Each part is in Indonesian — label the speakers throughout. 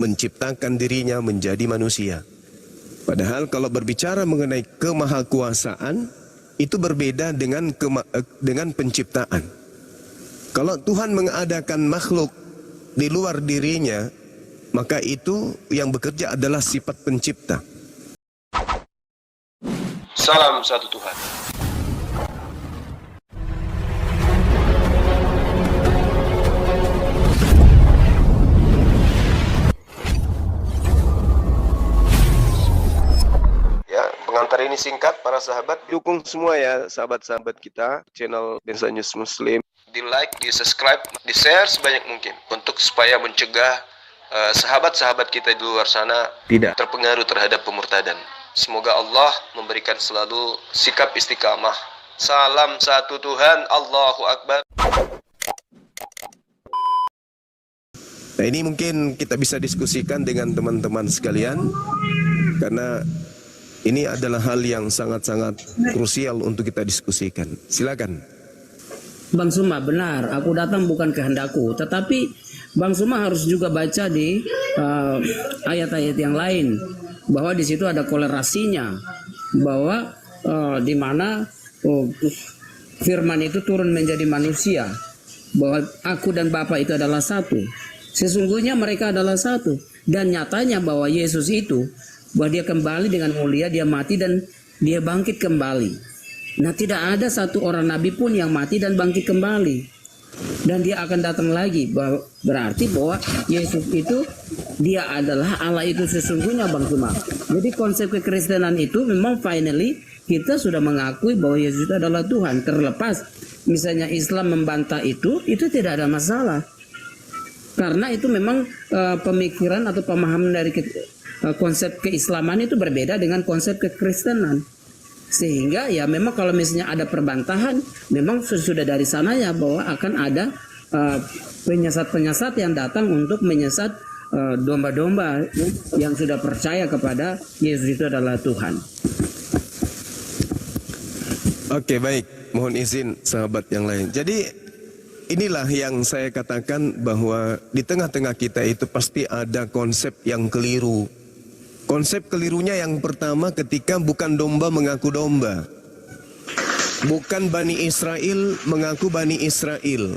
Speaker 1: menciptakan dirinya menjadi manusia. Padahal kalau berbicara mengenai kemahakuasaan, itu berbeda dengan penciptaan. Kalau Tuhan mengadakan makhluk di luar dirinya, maka itu yang bekerja adalah sifat pencipta.
Speaker 2: Salam satu Tuhan. Ya, pengantar ini singkat para sahabat. Dukung semua ya sahabat-sahabat kita channel Densa News Muslim. Di like, di subscribe, di share sebanyak mungkin untuk supaya mencegah sahabat-sahabat kita di luar sana tidak terpengaruh terhadap pemurtadan. Semoga Allah memberikan selalu sikap istiqamah. Salam satu Tuhan, Allahu Akbar.
Speaker 1: Nah, ini mungkin kita bisa diskusikan dengan teman-teman sekalian, karena ini adalah hal yang sangat-sangat krusial untuk kita diskusikan. Silakan.
Speaker 3: Bang Suma, benar, aku datang bukan kehendakku, tetapi Bang Suma harus juga baca di ayat-ayat yang lain, bahwa di situ ada kolerasinya, bahwa di mana firman itu turun menjadi manusia, bahwa aku dan Bapa itu adalah satu. Sesungguhnya mereka adalah satu, dan nyatanya bahwa Yesus itu, bahwa dia kembali dengan mulia, dia mati dan dia bangkit kembali. Nah, tidak ada satu orang nabi pun yang mati dan bangkit kembali. Dan dia akan datang lagi. Berarti bahwa Yesus itu, dia adalah Allah itu sesungguhnya, Bang Suma. Jadi konsep kekristenan itu memang finally kita sudah mengakui bahwa Yesus itu adalah Tuhan. Terlepas misalnya Islam membantah itu tidak ada masalah. Karena itu memang pemikiran atau pemahaman dari konsep keislaman itu berbeda dengan konsep kekristenan. Sehingga ya memang kalau misalnya ada perbantahan, memang sudah dari sananya bahwa akan ada penyesat-penyesat yang datang untuk menyesat domba-domba yang sudah percaya kepada Yesus itu adalah Tuhan.
Speaker 1: Oke, baik. Mohon izin sahabat yang lain. Jadi inilah yang saya katakan bahwa di tengah-tengah kita itu pasti ada konsep yang keliru. Konsep kelirunya yang pertama ketika bukan domba mengaku domba. Bukan Bani Israel mengaku Bani Israel.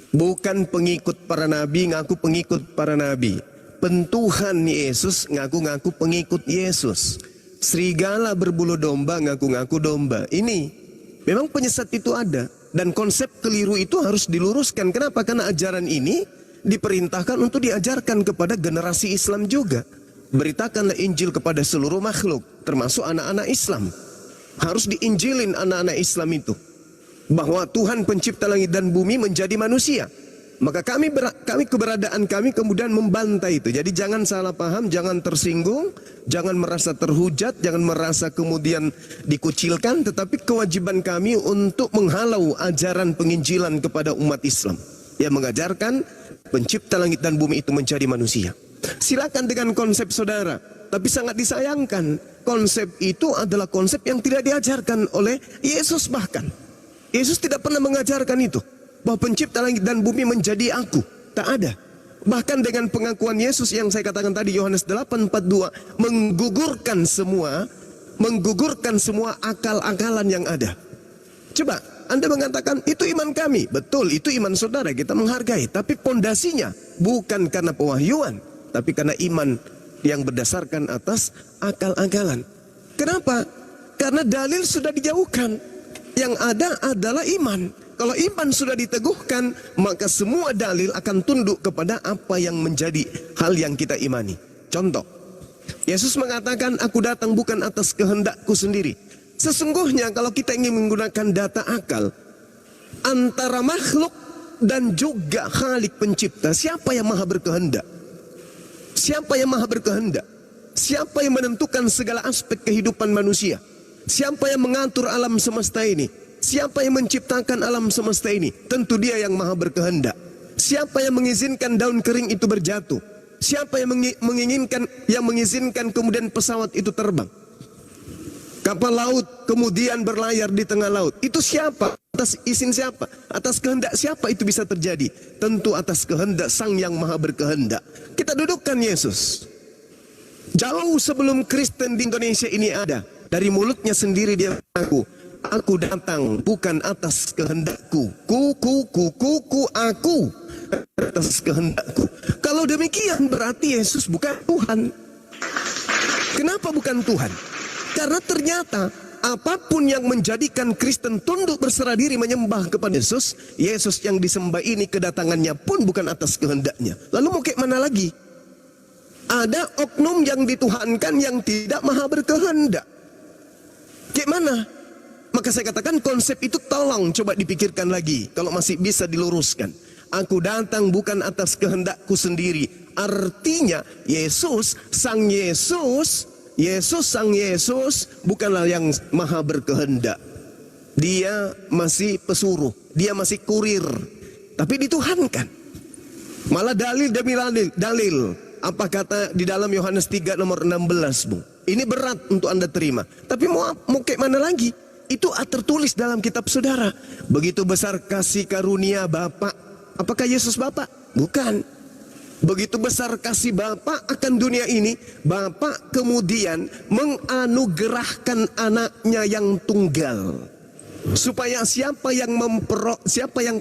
Speaker 1: Bukan pengikut para nabi ngaku pengikut para nabi. Pentuhan Yesus ngaku-ngaku pengikut Yesus. Serigala berbulu domba ngaku-ngaku domba. Ini memang penyesat itu ada. Dan konsep keliru itu harus diluruskan. Kenapa? Karena ajaran ini diperintahkan untuk diajarkan kepada generasi Islam juga. Beritakanlah Injil kepada seluruh makhluk, termasuk anak-anak Islam. Harus diinjilin anak-anak Islam itu, bahwa Tuhan pencipta langit dan bumi menjadi manusia. Maka keberadaan kami kemudian membantai itu. Jadi jangan salah paham, jangan tersinggung, jangan merasa terhujat, jangan merasa kemudian dikucilkan. Tetapi kewajiban kami untuk menghalau ajaran penginjilan kepada umat Islam yang mengajarkan pencipta langit dan bumi itu menjadi manusia. Silakan dengan konsep saudara, tapi sangat disayangkan konsep itu adalah konsep yang tidak diajarkan oleh Yesus. Bahkan Yesus tidak pernah mengajarkan itu, bahwa pencipta langit dan bumi menjadi aku. Tak ada. Bahkan dengan pengakuan Yesus yang saya katakan tadi, Yohanes 8:42, menggugurkan semua akal-akalan yang ada. Coba Anda mengatakan itu iman kami. Betul, itu iman saudara, kita menghargai. Tapi pondasinya bukan karena pewahyuan, tapi karena iman yang berdasarkan atas akal-akalan. Kenapa? Karena dalil sudah dijauhkan. Yang ada adalah iman. Kalau iman sudah diteguhkan, maka semua dalil akan tunduk kepada apa yang menjadi hal yang kita imani. Contoh, Yesus mengatakan, aku datang bukan atas kehendakku sendiri. Sesungguhnya kalau kita ingin menggunakan data akal, antara makhluk dan juga Khalik pencipta, siapa yang maha berkehendak? Siapa yang maha berkehendak? Siapa yang menentukan segala aspek kehidupan manusia? Siapa yang mengatur alam semesta ini? Siapa yang menciptakan alam semesta ini? Tentu dia yang maha berkehendak. Siapa yang mengizinkan daun kering itu berjatuh? Siapa yang mengizinkan kemudian pesawat itu terbang? Kapal laut kemudian berlayar di tengah laut. Itu siapa? Atas izin siapa? Atas kehendak siapa itu bisa terjadi? Tentu atas kehendak Sang yang Maha Berkehendak. Kita dudukkan Yesus. Jauh sebelum Kristen di Indonesia ini ada, dari mulutnya sendiri dia mengaku, aku datang bukan atas kehendakku, aku atas kehendakku. Kalau demikian berarti Yesus bukan Tuhan. Kenapa bukan Tuhan? Karena ternyata apapun yang menjadikan Kristen tunduk berserah diri menyembah kepada Yesus, Yesus yang disembah ini kedatangannya pun bukan atas kehendaknya. Lalu mau kayak mana lagi? Ada oknum yang dituhankan yang tidak maha berkehendak. Kayak mana? Maka saya katakan konsep itu tolong coba dipikirkan lagi. Kalau masih bisa diluruskan. Aku datang bukan atas kehendakku sendiri. Artinya Yesus, Sang Yesus bukanlah yang maha berkehendak. Dia masih pesuruh, dia masih kurir, tapi dituhankan. Malah dalil demi dalil. Apa kata di dalam Yohanes 3 nomor 16, Bung? Ini berat untuk Anda terima. Tapi mau kayak mana lagi? Itu tertulis dalam kitab saudara. Begitu besar kasih karunia Bapa. Apakah Yesus Bapa? Bukan. Begitu besar kasih Bapa akan dunia ini, Bapa kemudian menganugerahkan anaknya yang tunggal. Supaya siapa yang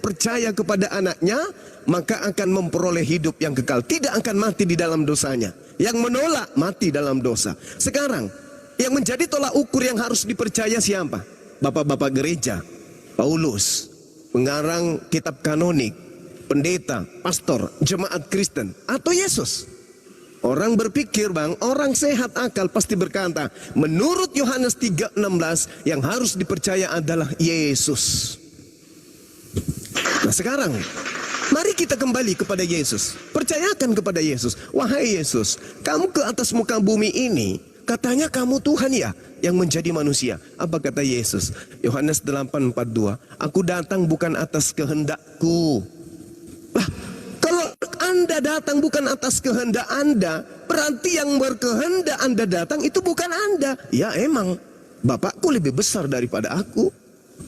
Speaker 1: percaya kepada anaknya, maka akan memperoleh hidup yang kekal. Tidak akan mati di dalam dosanya. Yang menolak mati dalam dosa. Sekarang, yang menjadi tolak ukur yang harus dipercaya siapa? Bapak-bapak gereja, Paulus, pengarang kitab kanonik, pendeta, pastor, jemaat Kristen, atau Yesus. Orang berpikir bang, orang sehat akal pasti berkata, menurut Yohanes 3:16 yang harus dipercaya adalah Yesus. Nah sekarang, mari kita kembali kepada Yesus. Percayakan kepada Yesus. Wahai Yesus, kamu ke atas muka bumi ini, katanya kamu Tuhan ya, yang menjadi manusia. Apa kata Yesus? Yohanes 8:42, aku datang bukan atas kehendakku. Lah, kalau Anda datang bukan atas kehendak Anda, berarti yang berkehendak Anda datang itu bukan Anda. Ya emang, Bapakku lebih besar daripada aku.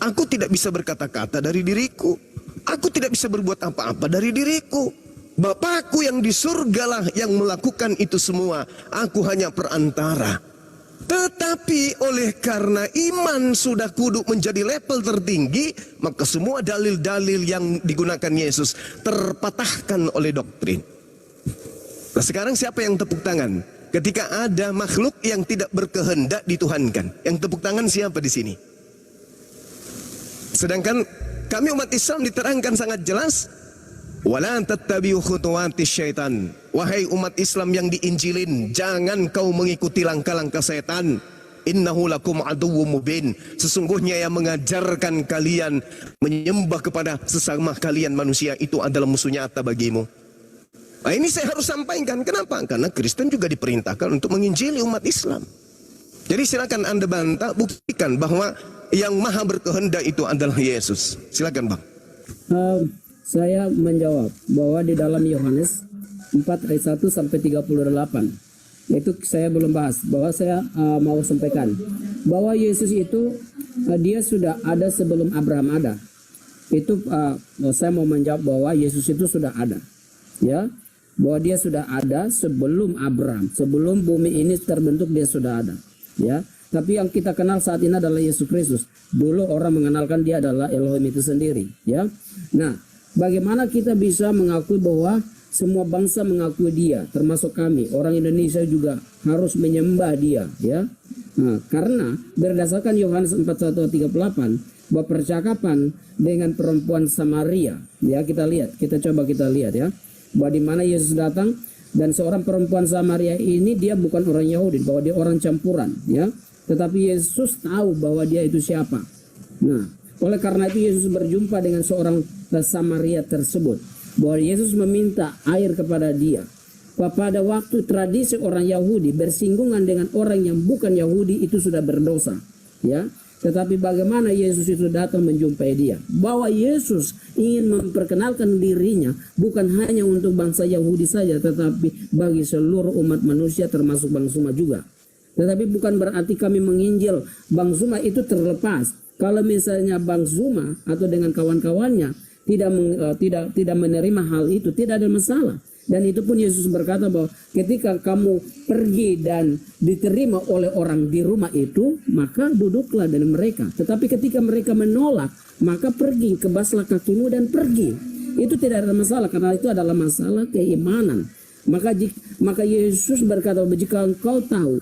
Speaker 1: Aku tidak bisa berkata-kata dari diriku. Aku tidak bisa berbuat apa-apa dari diriku. Bapakku yang di surgalah yang melakukan itu semua. Aku hanya perantara. Tetapi oleh karena iman sudah kudu menjadi level tertinggi, maka semua dalil-dalil yang digunakan Yesus terpatahkan oleh doktrin. Nah sekarang siapa yang tepuk tangan? Ketika ada makhluk yang tidak berkehendak dituhankan. Yang tepuk tangan siapa di sini? Sedangkan kami umat Islam diterangkan sangat jelas, wala tattabi'u khutuwatis syaitan. Wahai umat Islam yang diinjilin, jangan kau mengikuti langkah-langkah setan. Innahu lakum aduwwum mubin. Sesungguhnya yang mengajarkan kalian menyembah kepada sesama kalian manusia itu adalah musuh nyata bagimu. Nah, ini saya harus sampaikan. Kenapa? Karena Kristen juga diperintahkan untuk menginjili umat Islam. Jadi silakan Anda bantah, buktikan bahwa yang maha berkehendak itu adalah Yesus. Silakan Bang.
Speaker 3: Saya menjawab bahwa di dalam Yohanes 4 ayat 1 sampai 38 itu saya belum bahas, bahwa saya mau sampaikan bahwa Yesus itu dia sudah ada sebelum Abraham ada. Itu saya mau menjawab bahwa Yesus itu sudah ada, ya, bahwa dia sudah ada sebelum Abraham, sebelum bumi ini terbentuk dia sudah ada, ya. Tapi yang kita kenal saat ini adalah Yesus Kristus. Dulu orang mengenalkan dia adalah Elohim itu sendiri, ya. Nah, bagaimana kita bisa mengakui bahwa semua bangsa mengakui dia, termasuk kami, orang Indonesia juga harus menyembah dia, ya. Nah, karena berdasarkan Yohanes 4:1-38, bahwa percakapan dengan perempuan Samaria, ya kita lihat, kita lihat ya, bahwa di mana Yesus datang dan seorang perempuan Samaria ini dia bukan orang Yahudi, bahwa dia orang campuran, ya. Tetapi Yesus tahu bahwa dia itu siapa. Nah, oleh karena itu Yesus berjumpa dengan seorang Samaria tersebut, bahwa Yesus meminta air kepada dia. Pada waktu tradisi orang Yahudi bersinggungan dengan orang yang bukan Yahudi itu sudah berdosa, ya. Tetapi bagaimana Yesus itu datang menjumpai dia? Bahwa Yesus ingin memperkenalkan dirinya bukan hanya untuk bangsa Yahudi saja, tetapi bagi seluruh umat manusia termasuk Bang Suma juga. Tetapi bukan berarti kami menginjil Bang Suma itu terlepas. Kalau misalnya Bang Zuma atau dengan kawan-kawannya tidak menerima hal itu, tidak ada masalah. Dan itu pun Yesus berkata bahwa ketika kamu pergi dan diterima oleh orang di rumah itu, maka duduklah dengan mereka. Tetapi ketika mereka menolak, maka pergi, kebaslah kakimu dan pergi. Itu tidak ada masalah, karena itu adalah masalah keimanan. Maka Yesus berkata, jika engkau tahu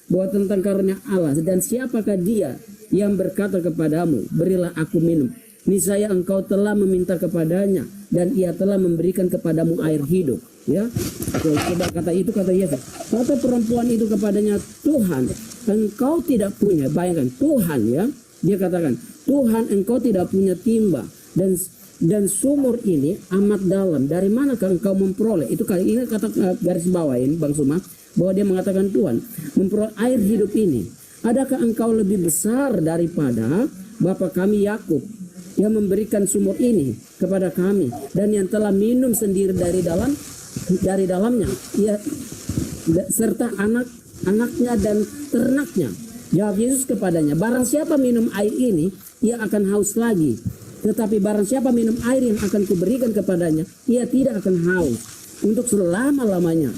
Speaker 3: bahwa tentang karunia Allah dan siapakah dia yang berkata kepadamu, berilah aku minum, niscaya engkau telah meminta kepadanya dan ia telah memberikan kepadamu air hidup. Ya, coba kata Yesus. Kata perempuan itu kepadanya, Tuhan, engkau tidak punya. Bayangkan Tuhan, ya, dia katakan, Tuhan, engkau tidak punya timba dan sumur ini amat dalam. Dari manakah engkau memperoleh? Itu kali ini kata garis bawain Bang Suma, bahwa dia mengatakan Tuhan memperoleh air hidup ini. Adakah engkau lebih besar daripada bapa kami Yakub yang memberikan sumur ini kepada kami dan yang telah minum sendiri dari dalamnya, ia serta anak-anaknya dan ternaknya? Jawab Yesus kepadanya, barang siapa minum air ini, ia akan haus lagi. Tetapi barang siapa minum air yang akan kuberikan kepadanya, ia tidak akan haus untuk selama-lamanya.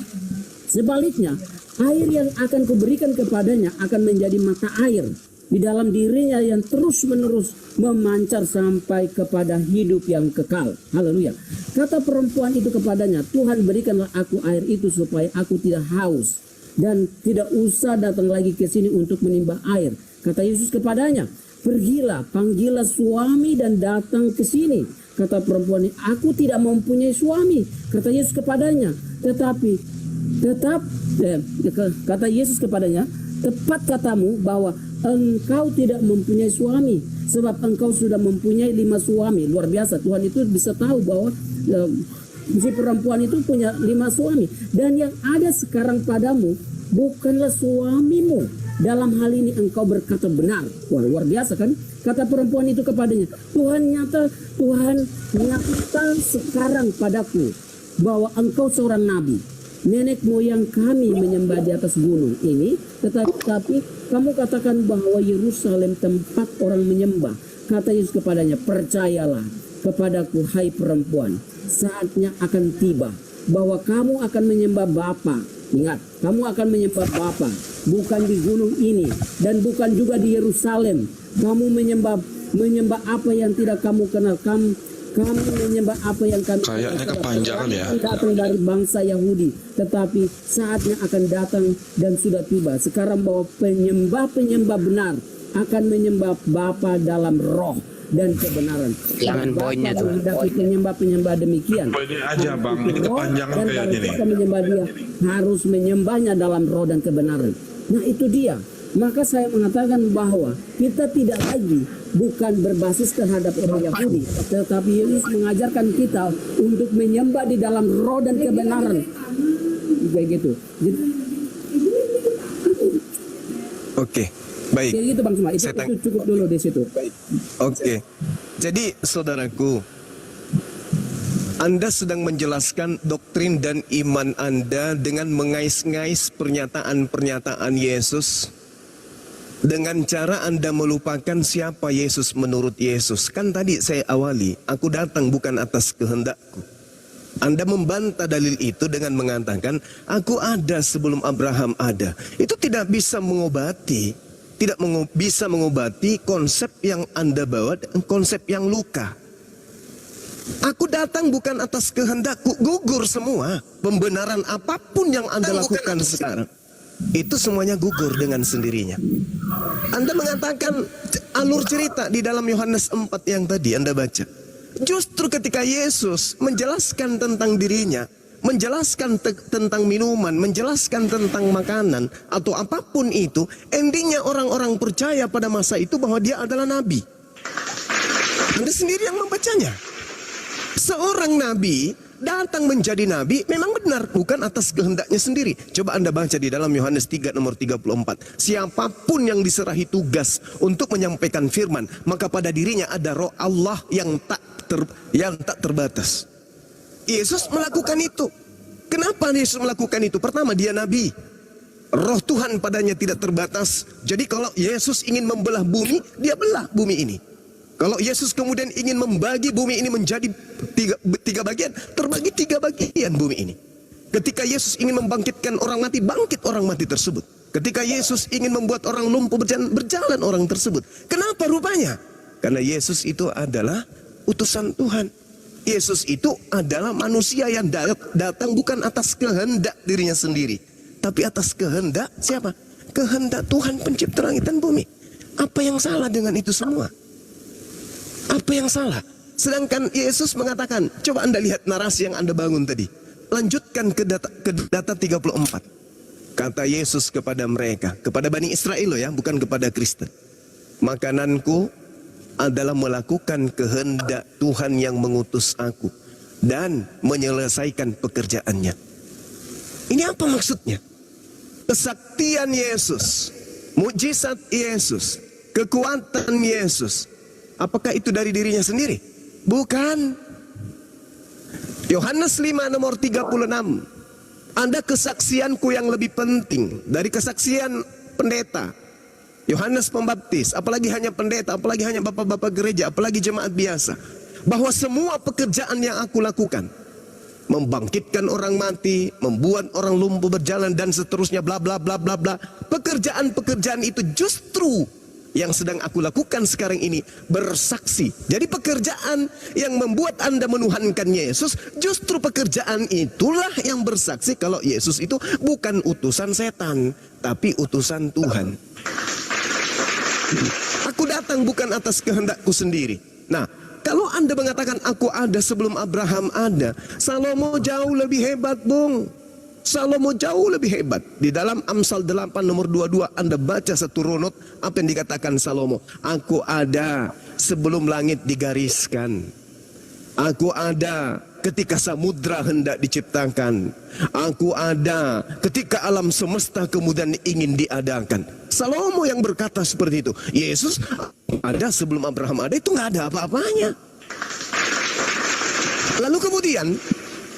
Speaker 3: Sebaliknya, air yang akan kuberikan kepadanya akan menjadi mata air di dalam dirinya yang terus-menerus memancar sampai kepada hidup yang kekal. Haleluya. Kata perempuan itu kepadanya, Tuhan, berikanlah aku air itu supaya aku tidak haus dan tidak usah datang lagi ke sini untuk menimba air. Kata Yesus kepadanya, pergilah, panggillah suami dan datang ke sini. Kata perempuan ini, aku tidak mempunyai suami. Kata Yesus kepadanya, kata Yesus kepadanya, tepat katamu bahwa engkau tidak mempunyai suami, sebab engkau sudah mempunyai 5 suami. Luar biasa, Tuhan itu bisa tahu bahwa si perempuan itu punya 5 suami. Dan yang ada sekarang padamu bukanlah suamimu. Dalam hal ini engkau berkata benar. Wah, luar biasa kan? Kata perempuan itu kepadanya, Tuhan nyata sekarang padaku bahwa engkau seorang nabi. Nenek moyang kami menyembah di atas gunung ini, tetapi kamu katakan bahwa Yerusalem tempat orang menyembah. Kata Yesus kepadanya, percayalah kepadaku, hai perempuan, saatnya akan tiba bahwa kamu akan menyembah Bapa. Ingat, kamu akan menyembah Bapa, bukan di gunung ini dan bukan juga di Yerusalem. Kamu menyembah apa yang tidak kamu kenal. Kami menyembah apa yang kami
Speaker 4: kayaknya kepanjangan ya.
Speaker 3: Datang dari bangsa Yahudi, tetapi saatnya akan datang dan sudah tiba sekarang bahwa penyembah benar akan menyembah Bapa dalam roh dan kebenaran.
Speaker 5: Jangan poinnya tuh.
Speaker 3: Menghadapi penyembah demikian.
Speaker 4: Poinnya aja Bang, ini kepanjangan
Speaker 3: dan
Speaker 4: kayaknya nih.
Speaker 3: kita menyembah dia harus menyembahnya dalam roh dan kebenaran. Nah itu dia. Maka saya mengatakan bahwa kita tidak lagi bukan berbasis terhadap orang Yahudi, tetapi Yesus mengajarkan kita untuk menyembah di dalam roh dan kebenaran. Kayak gitu.
Speaker 1: Oke, baik.
Speaker 3: Kayak gitu Bang Suma. Itu cukup dulu di situ.
Speaker 1: Oke. Jadi saudaraku, Anda sedang menjelaskan doktrin dan iman Anda dengan mengais-ngais pernyataan-pernyataan Yesus, dengan cara Anda melupakan siapa Yesus menurut Yesus. Kan tadi saya awali, aku datang bukan atas kehendakku. Anda membantah dalil itu dengan mengatakan, aku ada sebelum Abraham ada. Itu tidak bisa mengobati, bisa mengobati konsep yang Anda bawa, konsep yang luka. Aku datang bukan atas kehendakku, gugur semua. Pembenaran apapun yang Anda lakukan sekarang, itu semuanya gugur dengan sendirinya. Anda mengatakan alur cerita di dalam Yohanes 4 yang tadi Anda baca. Justru ketika Yesus menjelaskan tentang dirinya, menjelaskan tentang minuman, menjelaskan tentang makanan atau apapun itu, endingnya orang-orang percaya pada masa itu bahwa dia adalah nabi. Anda sendiri yang membacanya. Seorang nabi datang menjadi nabi memang benar, bukan atas kehendaknya sendiri. Coba Anda baca di dalam Yohanes 3 nomor 34. Siapapun yang diserahi tugas untuk menyampaikan firman, maka pada dirinya ada roh Allah yang tak terbatas. Yesus melakukan itu. Kenapa Yesus melakukan itu? Pertama, dia nabi. Roh Tuhan padanya tidak terbatas. Jadi kalau Yesus ingin membelah bumi, dia belah bumi ini. Kalau Yesus kemudian ingin membagi bumi ini menjadi tiga bagian, terbagi 3 bagian bumi ini. Ketika Yesus ingin membangkitkan orang mati, bangkit orang mati tersebut. Ketika Yesus ingin membuat orang lumpuh berjalan, berjalan orang tersebut. Kenapa rupanya? Karena Yesus itu adalah utusan Tuhan. Yesus itu adalah manusia yang datang bukan atas kehendak dirinya sendiri, tapi atas kehendak siapa? Kehendak Tuhan pencipta langit dan bumi. Apa yang salah dengan itu semua? Apa yang salah? Sedangkan Yesus mengatakan, coba Anda lihat narasi yang Anda bangun tadi. Lanjutkan ke data 34. Kata Yesus kepada mereka, kepada Bani Israel loh ya, bukan kepada Kristen. Makananku adalah melakukan kehendak Tuhan yang mengutus aku dan menyelesaikan pekerjaannya. Ini apa maksudnya? Kesaktian Yesus, mukjizat Yesus, kekuatan Yesus. Apakah itu dari dirinya sendiri? Bukan. Yohanes 5 nomor 36. Ada kesaksianku yang lebih penting dari kesaksian pendeta Yohanes Pembaptis, apalagi hanya pendeta, apalagi hanya bapak-bapak gereja, apalagi jemaat biasa, bahwa semua pekerjaan yang aku lakukan, membangkitkan orang mati, membuat orang lumpuh berjalan dan seterusnya, bla bla bla bla bla, pekerjaan-pekerjaan itu justru yang sedang aku lakukan sekarang ini bersaksi. Jadi pekerjaan yang membuat Anda menuhankan Yesus, justru pekerjaan itulah yang bersaksi kalau Yesus itu bukan utusan setan, tapi utusan Tuhan. Aku datang bukan atas kehendakku sendiri. Nah, kalau Anda mengatakan aku ada sebelum Abraham ada, Salomo jauh lebih hebat, Bung. Salomo jauh lebih hebat. Di dalam Amsal 8 nomor 22 Anda baca satu runut, apa yang dikatakan Salomo? Aku ada sebelum langit digariskan. Aku ada ketika samudra hendak diciptakan. Aku ada ketika alam semesta kemudian ingin diadakan. Salomo yang berkata seperti itu. Yesus ada sebelum Abraham ada, itu nggak ada apa-apanya. Lalu kemudian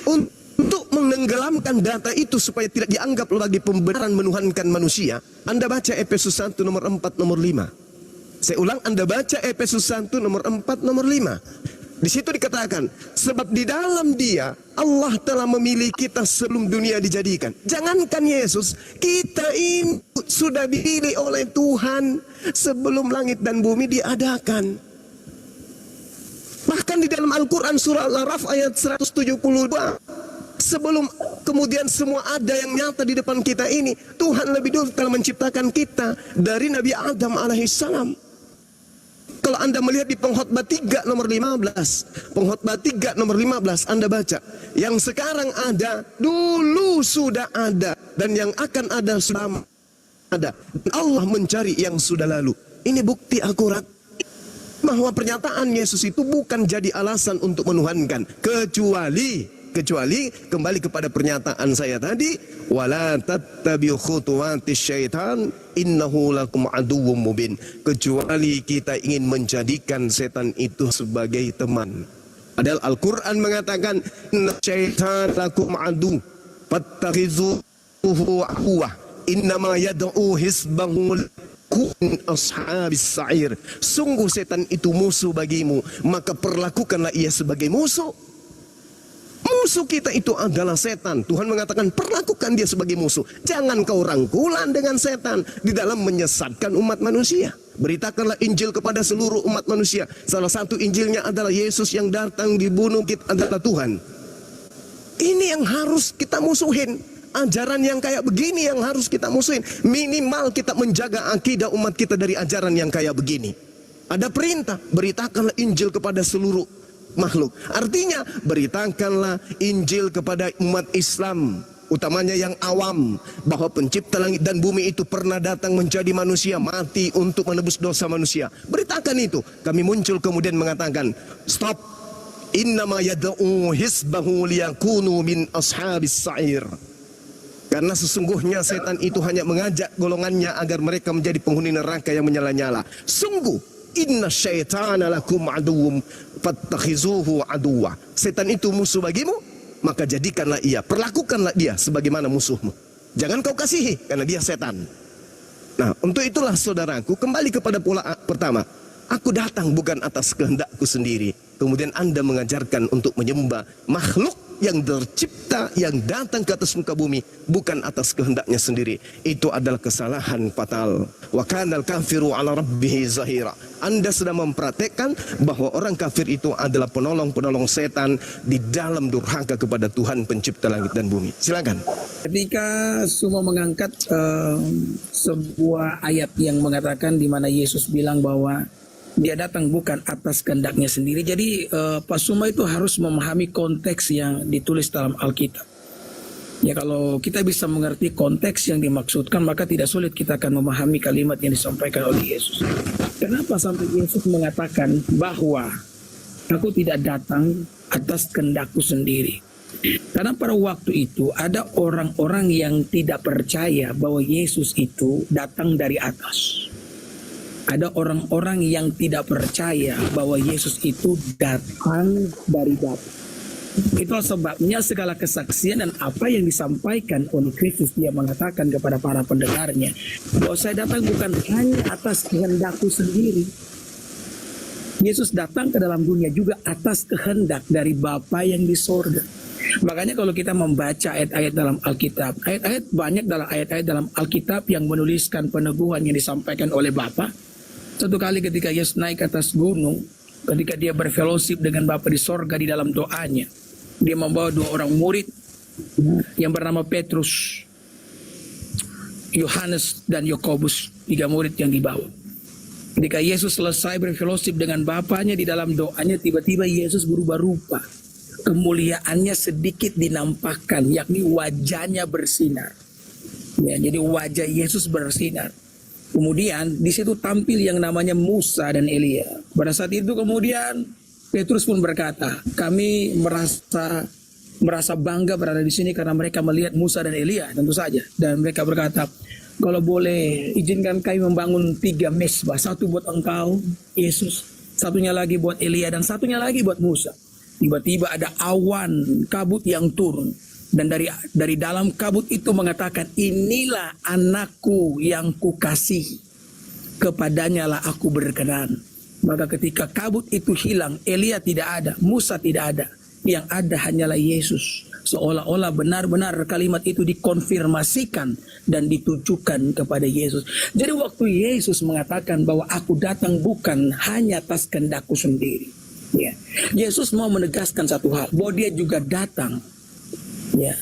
Speaker 1: untuk menenggelamkan data itu supaya tidak dianggap lagi pembenaran menuhankan manusia, Anda baca Efesus 1 nomor 4 nomor 5. Saya ulang, Anda baca Efesus 1 nomor 4 nomor 5. Di situ dikatakan, sebab di dalam Dia Allah telah memilih kita sebelum dunia dijadikan. Jangankan Yesus, kita ini sudah dipilih oleh Tuhan sebelum langit dan bumi diadakan. Bahkan di dalam Al-Quran surah Al-Araf ayat 172, sebelum kemudian semua ada yang nyata di depan kita ini, Tuhan lebih dulu telah menciptakan kita dari Nabi Adam alaihissalam. Kalau Anda melihat di Pengkhotbah 3 nomor 15, Pengkhotbah 3 nomor 15 Anda baca, yang sekarang ada dulu sudah ada dan yang akan ada sudah ada. Allah mencari yang sudah lalu. Ini bukti akurat bahwa pernyataan Yesus itu bukan jadi alasan untuk menuhankan, kecuali kembali kepada pernyataan saya tadi, wala tattabi'u khutuwatis syaitan innahu lakum aduwwum mubin. Kecuali kita ingin menjadikan setan itu sebagai teman. Padahal Al-Quran mengatakan inna syaitan lakum adu fattakhizuhu aduwwa innama yad'u hisbahu kun ashabis sa'ir. Sungguh setan itu musuh bagimu, maka perlakukanlah ia sebagai musuh. Musuh kita itu adalah setan. Tuhan mengatakan perlakukan dia sebagai musuh. Jangan kau rangkulan dengan setan di dalam menyesatkan umat manusia. Beritakanlah Injil kepada seluruh umat manusia. Salah satu Injilnya adalah Yesus yang datang dibunuh kita adalah Tuhan. Ini yang harus kita musuhin. Ajaran yang kayak begini yang harus kita musuhin. Minimal kita menjaga akidah umat kita dari ajaran yang kayak begini. Ada perintah, beritakanlah Injil kepada seluruh makhluk. Artinya beritakanlah Injil kepada umat Islam, utamanya yang awam, bahwa pencipta langit dan bumi itu pernah datang menjadi manusia, mati untuk menebus dosa manusia. Beritakan itu. Kami muncul kemudian mengatakan, stop, innama yad'u hisbahu liyakunu min ashabis sa'ir. Karena sesungguhnya setan itu hanya mengajak golongannya agar mereka menjadi penghuni neraka yang menyala-nyala. Sungguh inna syaitana lakum aduwwum fattakhizuhu aduwwa. Setan itu musuh bagimu, maka jadikanlah ia, perlakukanlah dia sebagaimana musuhmu. Jangan kau kasihi karena dia setan. Nah, untuk itulah saudaraku, kembali kepada pola pertama. Aku datang bukan atas kehendakku sendiri. Kemudian Anda mengajarkan untuk menyembah makhluk yang tercipta, yang datang ke atas muka bumi, bukan atas kehendaknya sendiri. Itu adalah kesalahan fatal. Wa kanal kafiru ala rabbihi zahira. Anda sedang mempraktekkan bahwa orang kafir itu adalah penolong-penolong setan di dalam durhaka kepada Tuhan pencipta langit dan bumi. Silakan.
Speaker 3: Ketika semua mengangkat sebuah ayat yang mengatakan di mana Yesus bilang bahwa dia datang bukan atas kehendaknya sendiri. Jadi Pak Suma itu harus memahami konteks yang ditulis dalam Alkitab. Ya, kalau kita bisa mengerti konteks yang dimaksudkan, maka tidak sulit kita akan memahami kalimat yang disampaikan oleh Yesus. Kenapa sampai Yesus mengatakan bahwa aku tidak datang atas kehendakku sendiri? Karena pada waktu itu ada orang-orang yang tidak percaya bahwa Yesus itu datang dari atas. Ada orang-orang yang tidak percaya bahwa Yesus itu datang dari Bapa. Itulah sebabnya segala kesaksian dan apa yang disampaikan oleh Kristus, dia mengatakan kepada para pendengarnya bahwa saya datang bukan hanya atas kehendakku sendiri. Yesus datang ke dalam dunia juga atas kehendak dari Bapa yang di sorga. Makanya kalau kita membaca ayat-ayat dalam Alkitab, banyak ayat-ayat dalam Alkitab yang menuliskan peneguhan yang disampaikan oleh Bapa. Satu kali ketika Yesus naik ke atas gunung, ketika dia berfellowship dengan Bapa di sorga di dalam doanya, dia membawa 2 orang murid yang bernama Petrus, Yohanes, dan Yakobus, 3 murid yang dibawa. Ketika Yesus selesai berfellowship dengan Bapanya di dalam doanya, tiba-tiba Yesus berubah rupa. Kemuliaannya sedikit dinampakkan, yakni wajahnya bersinar. Ya, jadi wajah Yesus bersinar. Kemudian di situ tampil yang namanya Musa dan Elia. Pada saat itu kemudian Petrus pun berkata, kami merasa bangga berada di sini karena mereka melihat Musa dan Elia, tentu saja. Dan mereka berkata, kalau boleh izinkan kami membangun 3 mesbah, 1 buat engkau Yesus, satunya lagi buat Elia, dan satunya lagi buat Musa. Tiba-tiba ada awan kabut yang turun. Dan dari dalam kabut itu mengatakan, inilah anakku yang kukasihi, kepadanya lah aku berkenan. Maka ketika kabut itu hilang, Elia tidak ada, Musa tidak ada, yang ada hanyalah Yesus. Seolah-olah benar-benar kalimat itu dikonfirmasikan dan ditujukan kepada Yesus. Jadi waktu Yesus mengatakan bahwa aku datang bukan hanya atas kehendakku sendiri, ya, Yesus mau menegaskan satu hal, bahwa dia juga datang, ya,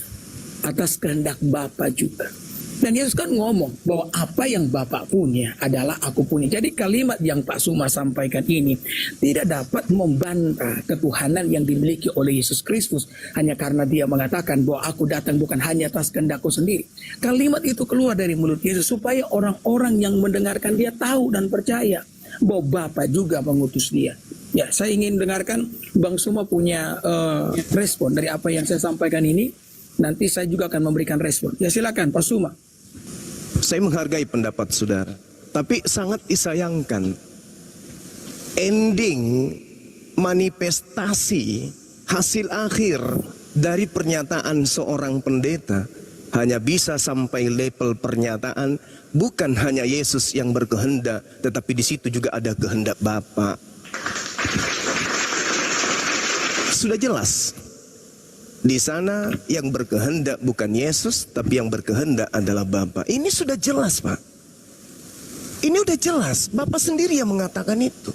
Speaker 3: atas kehendak Bapa juga. Dan Yesus kan ngomong bahwa apa yang Bapa punya adalah aku punya. Jadi kalimat yang Pak Suma sampaikan ini tidak dapat membantah ketuhanan yang dimiliki oleh Yesus Kristus hanya karena dia mengatakan bahwa aku datang bukan hanya atas kehendakku sendiri. Kalimat itu keluar dari mulut Yesus supaya orang-orang yang mendengarkan dia tahu dan percaya bahwa Bapa juga mengutus dia. Ya, saya ingin dengarkan Bang Suma punya respon dari apa yang saya sampaikan ini. Nanti saya juga akan memberikan respon. Ya, silakan Pak Suma.
Speaker 1: Saya menghargai pendapat saudara, tapi sangat disayangkan ending manifestasi hasil akhir dari pernyataan seorang pendeta hanya bisa sampai level pernyataan, bukan hanya Yesus yang berkehendak, tetapi di situ juga ada kehendak Bapa. Sudah jelas. Di sana yang berkehendak bukan Yesus, tapi yang berkehendak adalah Bapa. Ini sudah jelas, Pak. Ini udah jelas. Bapa sendiri yang mengatakan itu.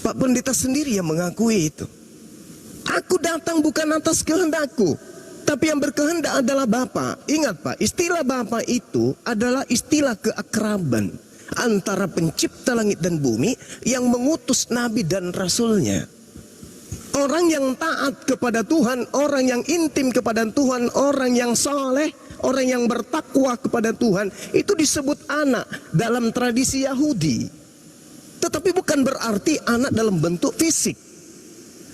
Speaker 1: Pak Pendeta sendiri yang mengakui itu. Aku datang bukan atas kehendakku, tapi yang berkehendak adalah Bapa. Ingat Pak, istilah Bapa itu adalah istilah keakraban antara pencipta langit dan bumi yang mengutus nabi dan rasulnya. Orang yang taat kepada Tuhan, orang yang intim kepada Tuhan, orang yang saleh, orang yang bertakwa kepada Tuhan, itu disebut anak dalam tradisi Yahudi. Tetapi bukan berarti anak dalam bentuk fisik.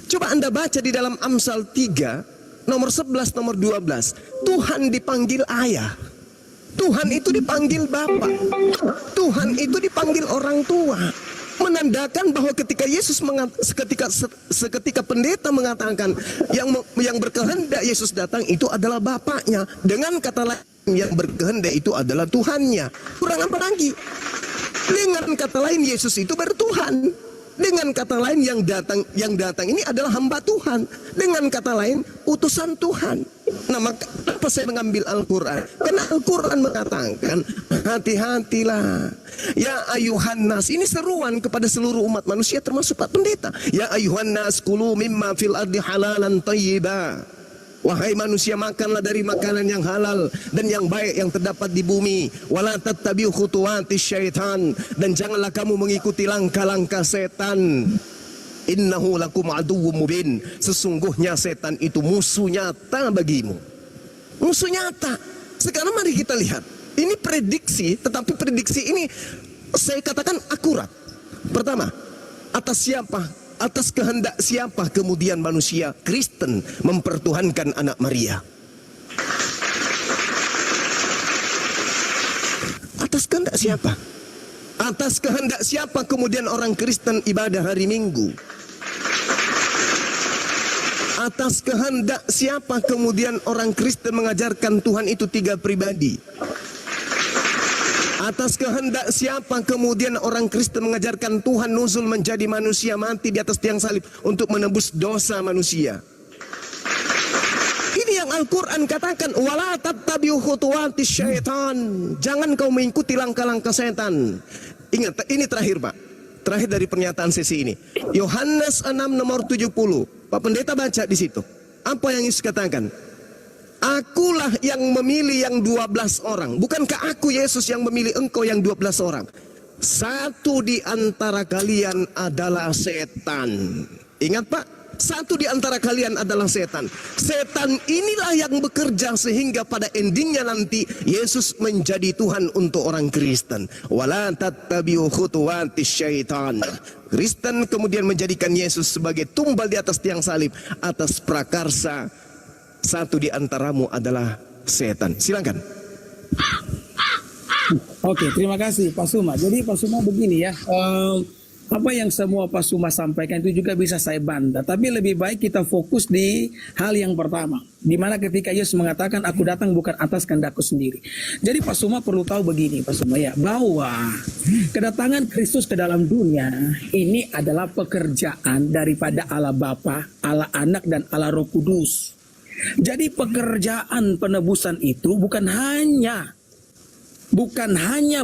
Speaker 1: Coba Anda baca di dalam Amsal 3, nomor 11, nomor 12. Tuhan dipanggil ayah. Tuhan itu dipanggil bapak. Tuhan itu dipanggil orang tua. Menandakan bahwa ketika Yesus seketika pendeta mengatakan yang berkehendak Yesus datang itu adalah Bapaknya. Dengan kata lain yang berkehendak itu adalah Tuhannya. Kurang apa lagi? Dengan kata lain, Yesus itu bertuhan. Dengan kata lain, yang datang ini adalah hamba Tuhan. Dengan kata lain, utusan Tuhan. Nah, maka apa saya mengambil Al-Quran? Karena Al-Quran mengatakan, hati-hatilah. Ya ayuhan nas, ini seruan kepada seluruh umat manusia termasuk Pak Pendeta. Ya ayuhan nas, kulu mimma fil ardi halalan tayyiba. Wahai manusia, makanlah dari makanan yang halal dan yang baik yang terdapat di bumi. Wala tattabi'u khutuwatis syaitan, dan janganlah kamu mengikuti langkah-langkah setan. Innahu lakum aduwwum mubin. Sesungguhnya setan itu musuh nyata bagimu. Musuh nyata. Sekarang mari kita lihat. Ini prediksi, tetapi prediksi ini saya katakan akurat. Pertama, atas siapa? Atas kehendak siapa kemudian manusia Kristen mempertuhankan anak Maria? Atas kehendak siapa? Atas kehendak siapa kemudian orang Kristen ibadah hari Minggu? Atas kehendak siapa kemudian orang Kristen mengajarkan Tuhan itu 3 pribadi? Atas kehendak siapa kemudian orang Kristen mengajarkan Tuhan nuzul menjadi manusia, mati di atas tiang salib untuk menebus dosa manusia? Ini yang Al-Quran katakan, wala tattabi'u khutuwatis syaitan. Jangan kau mengikuti langkah-langkah setan. Ingat, ini terakhir Pak. Terakhir dari pernyataan sesi ini. Yohanes 6 nomor 70. Pak Pendeta baca di situ. Apa yang Yesus katakan? Akulah yang memilih yang 12 orang. Bukankah aku Yesus yang memilih engkau yang 12 orang? Satu di antara kalian adalah setan. Ingat Pak, satu di antara kalian adalah setan. Setan inilah yang bekerja sehingga pada endingnya nanti Yesus menjadi Tuhan untuk orang Kristen. Wala tattabi'u khutuwatis syaitan. Kristen kemudian menjadikan Yesus sebagai tumbal di atas tiang salib atas prakarsa satu di antaramu adalah setan. Silakan.
Speaker 5: Oke, terima kasih Pak Suma. Jadi Pak Suma begini ya, apa yang semua Pak Suma sampaikan itu juga bisa saya bantah. Tapi lebih baik kita fokus di hal yang pertama, di mana ketika Yesus mengatakan, aku datang bukan atas kehendakku sendiri. Jadi Pak Suma perlu tahu begini Pak Suma ya, bahwa kedatangan Kristus ke dalam dunia ini adalah pekerjaan daripada Allah Bapa, Allah Anak, dan Allah Roh Kudus. Jadi pekerjaan penebusan itu bukan hanya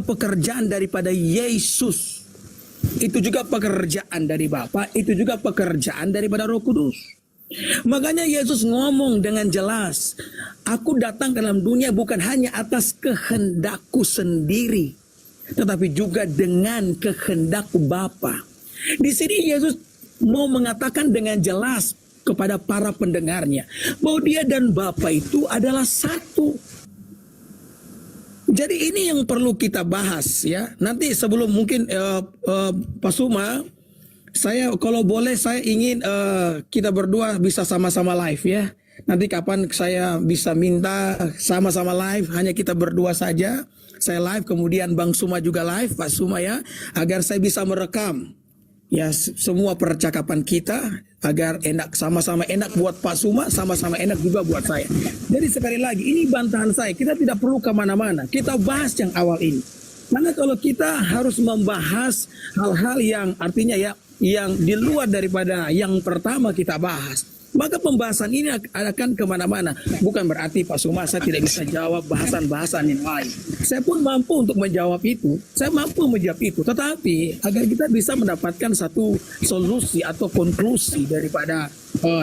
Speaker 5: pekerjaan daripada Yesus. Itu juga pekerjaan dari Bapa, itu juga pekerjaan daripada Roh Kudus. Makanya Yesus ngomong dengan jelas, aku datang ke dalam dunia bukan hanya atas kehendakku sendiri, tetapi juga dengan kehendak Bapa. Di sini Yesus mau mengatakan dengan jelas kepada para pendengarnya bahwa dia dan Bapa itu adalah satu. Jadi ini yang perlu kita bahas ya. Nanti sebelum mungkin Pak Suma, saya kalau boleh saya ingin kita berdua bisa sama-sama live ya. Nanti kapan saya bisa minta sama-sama live, hanya kita berdua saja. Saya live, kemudian Bang Suma juga live, Pak Suma ya, agar saya bisa merekam ya semua percakapan kita, agar enak, sama-sama enak buat Pak Suma, sama-sama enak juga buat saya. Jadi sekali lagi, ini bantahan saya, kita tidak perlu kemana-mana, kita bahas yang awal ini. Karena kalau kita harus membahas hal-hal yang artinya ya, yang di luar daripada yang pertama kita bahas, maka pembahasan ini akan kemana-mana. Bukan berarti Pak Suma saya tidak bisa jawab bahasan-bahasan yang lain. Saya pun mampu untuk menjawab itu. Saya mampu menjawab itu. Tetapi agar kita bisa mendapatkan satu solusi atau konklusi daripada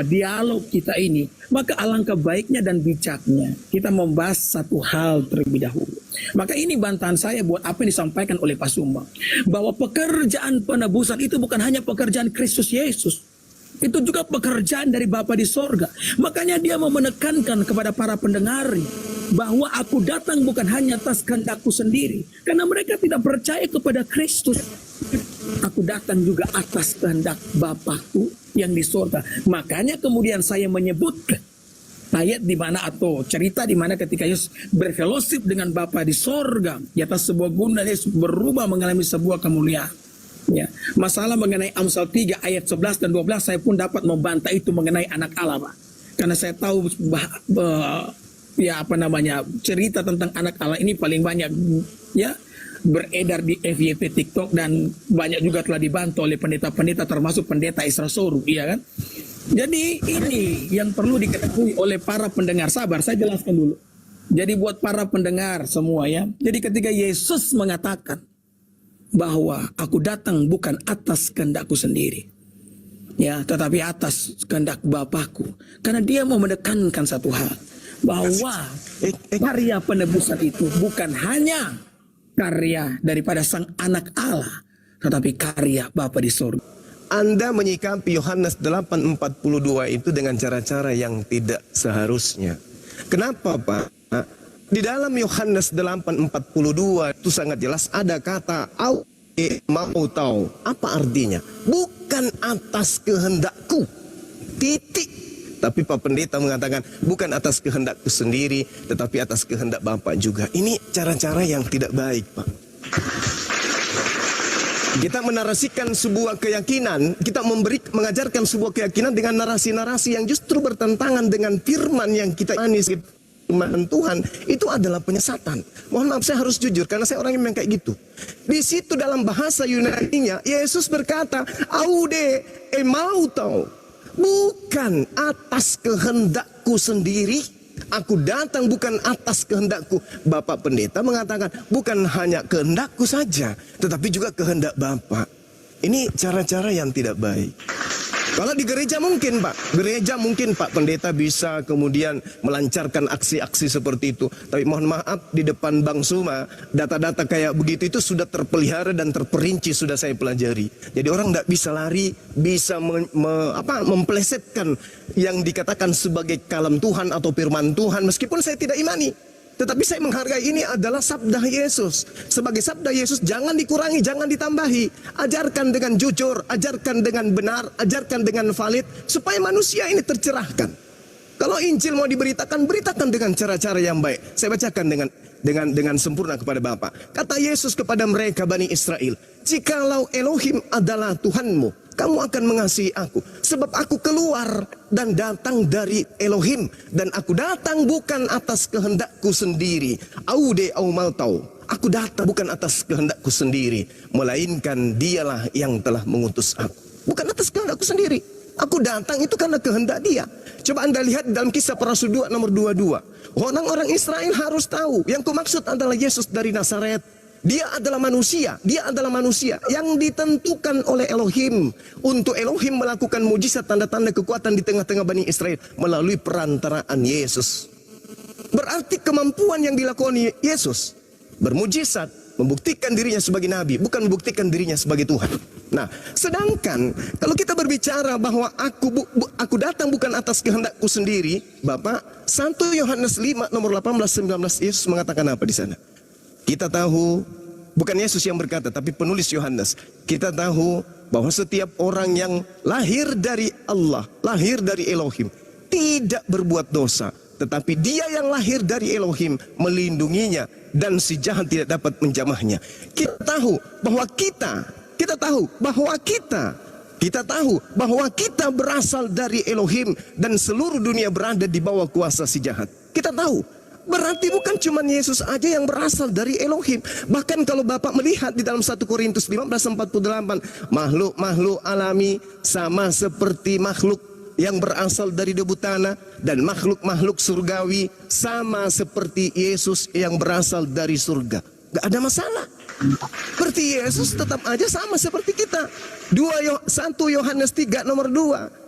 Speaker 5: dialog kita ini, maka alangkah baiknya dan bijaknya kita membahas satu hal terlebih dahulu. Maka ini bantahan saya buat apa yang disampaikan oleh Pak Suma, bahwa pekerjaan penebusan itu bukan hanya pekerjaan Kristus Yesus, itu juga pekerjaan dari Bapa di sorga. Makanya dia mau menekankan kepada para pendengar bahwa aku datang bukan hanya atas kehendakku sendiri, karena mereka tidak percaya kepada Kristus. Aku datang juga atas kehendak Bapakku yang di sorga. Makanya kemudian saya menyebutkan ayat di mana atau cerita di mana ketika Yesus berfellowship dengan Bapa di sorga, di atas sebuah gunung Yesus berubah mengalami sebuah kemuliaan. Ya, masalah mengenai Amsal 3 ayat 11 dan 12 saya pun dapat membantah itu mengenai anak Allah, Pak. Karena saya tahu ya apa namanya cerita tentang anak Allah ini paling banyak ya beredar di FYP TikTok dan banyak juga telah dibantu oleh pendeta-pendeta termasuk pendeta Isra Soru, iya kan? Jadi ini yang perlu diketahui oleh para pendengar. Sabar, saya jelaskan dulu. Jadi buat para pendengar semua ya. Jadi ketika Yesus mengatakan bahwa aku datang bukan atas kehendakku sendiri, ya, tetapi atas kehendak Bapakku. Karena dia mau menekankan satu hal, bahwa karya penebusan itu bukan hanya karya daripada sang anak Allah, tetapi karya Bapa di surga.
Speaker 1: Anda menyikapi Yohanes 8:42 itu dengan cara-cara yang tidak seharusnya. Kenapa, Pak? Di dalam Yohanes 8:42 itu sangat jelas ada kata mau tahu. Apa artinya? Bukan atas kehendakku. Titik. Tapi Pak Pendeta mengatakan bukan atas kehendakku sendiri, tetapi atas kehendak Bapak juga. Ini cara-cara yang tidak baik, Pak. Kita menarasikan sebuah keyakinan, kita mengajarkan sebuah keyakinan dengan narasi-narasi yang justru bertentangan dengan firman yang kita imani. Firman Tuhan itu adalah penyesatan. Mohon maaf, saya harus jujur karena saya orang yang kayak gitu. Di situ dalam bahasa Yunani-nya Yesus berkata, "Aude emauto." Bukan atas kehendakku sendiri. Aku datang bukan atas kehendakku. Bapak Pendeta mengatakan bukan hanya kehendakku saja, tetapi juga kehendak Bapak. Ini cara-cara yang tidak baik. Kalau di gereja mungkin Pak Pendeta bisa kemudian melancarkan aksi-aksi seperti itu. Tapi mohon maaf, di depan Bang Suma, data-data kayak begitu itu sudah terpelihara dan terperinci, sudah saya pelajari. Jadi orang tidak bisa lari, bisa memplesetkan yang dikatakan sebagai kalam Tuhan atau firman Tuhan, meskipun saya tidak imani. Tetapi saya menghargai ini adalah sabda Yesus. Sebagai sabda Yesus jangan dikurangi, jangan ditambahi. Ajarkan dengan jujur, ajarkan dengan benar, ajarkan dengan valid supaya manusia ini tercerahkan. Kalau Injil mau diberitakan, beritakan dengan cara-cara yang baik. Saya bacakan dengan sempurna kepada Bapak. Kata Yesus kepada mereka Bani Israel, "Jikalau Elohim adalah Tuhanmu, kamu akan mengasihi aku. Sebab aku keluar dan datang dari Elohim. Dan aku datang bukan atas kehendakku sendiri. Aude aumaltau. Aku datang bukan atas kehendakku sendiri. Melainkan dialah yang telah mengutus aku." Bukan atas kehendakku sendiri. Aku datang itu karena kehendak dia. Coba Anda lihat dalam Kisah para Rasul 2 nomor 22. Orang-orang Israel harus tahu. Yang kumaksud adalah Yesus dari Nazaret. Dia adalah manusia. Dia adalah manusia yang ditentukan oleh Elohim. Untuk Elohim melakukan mujizat, tanda-tanda kekuatan di tengah-tengah Bani Israel melalui perantaraan Yesus. Berarti kemampuan yang dilakukan Yesus bermujizat, membuktikan dirinya sebagai nabi, bukan membuktikan dirinya sebagai Tuhan. Nah, sedangkan kalau kita berbicara bahwa aku datang bukan atas kehendakku sendiri, Bapak, 1 Yohanes 5 nomor 18-19 Yesus mengatakan apa di sana? Kita tahu, bukan Yesus yang berkata, tapi penulis Yohanes. Kita tahu bahwa setiap orang yang lahir dari Allah, lahir dari Elohim, tidak berbuat dosa. Tetapi dia yang lahir dari Elohim melindunginya dan si jahat tidak dapat menjamahnya. Kita tahu bahwa kita tahu bahwa kita berasal dari Elohim dan seluruh dunia berada di bawah kuasa si jahat. Kita tahu. Berarti bukan cuma Yesus aja yang berasal dari Elohim. Bahkan kalau Bapak melihat di dalam 1 Korintus 15:48, makhluk-makhluk alami sama seperti makhluk yang berasal dari debu tanah, dan makhluk-makhluk surgawi sama seperti Yesus yang berasal dari surga. Gak ada masalah. Berarti Yesus tetap aja sama seperti kita. 1 Yohanes 3 nomor 2.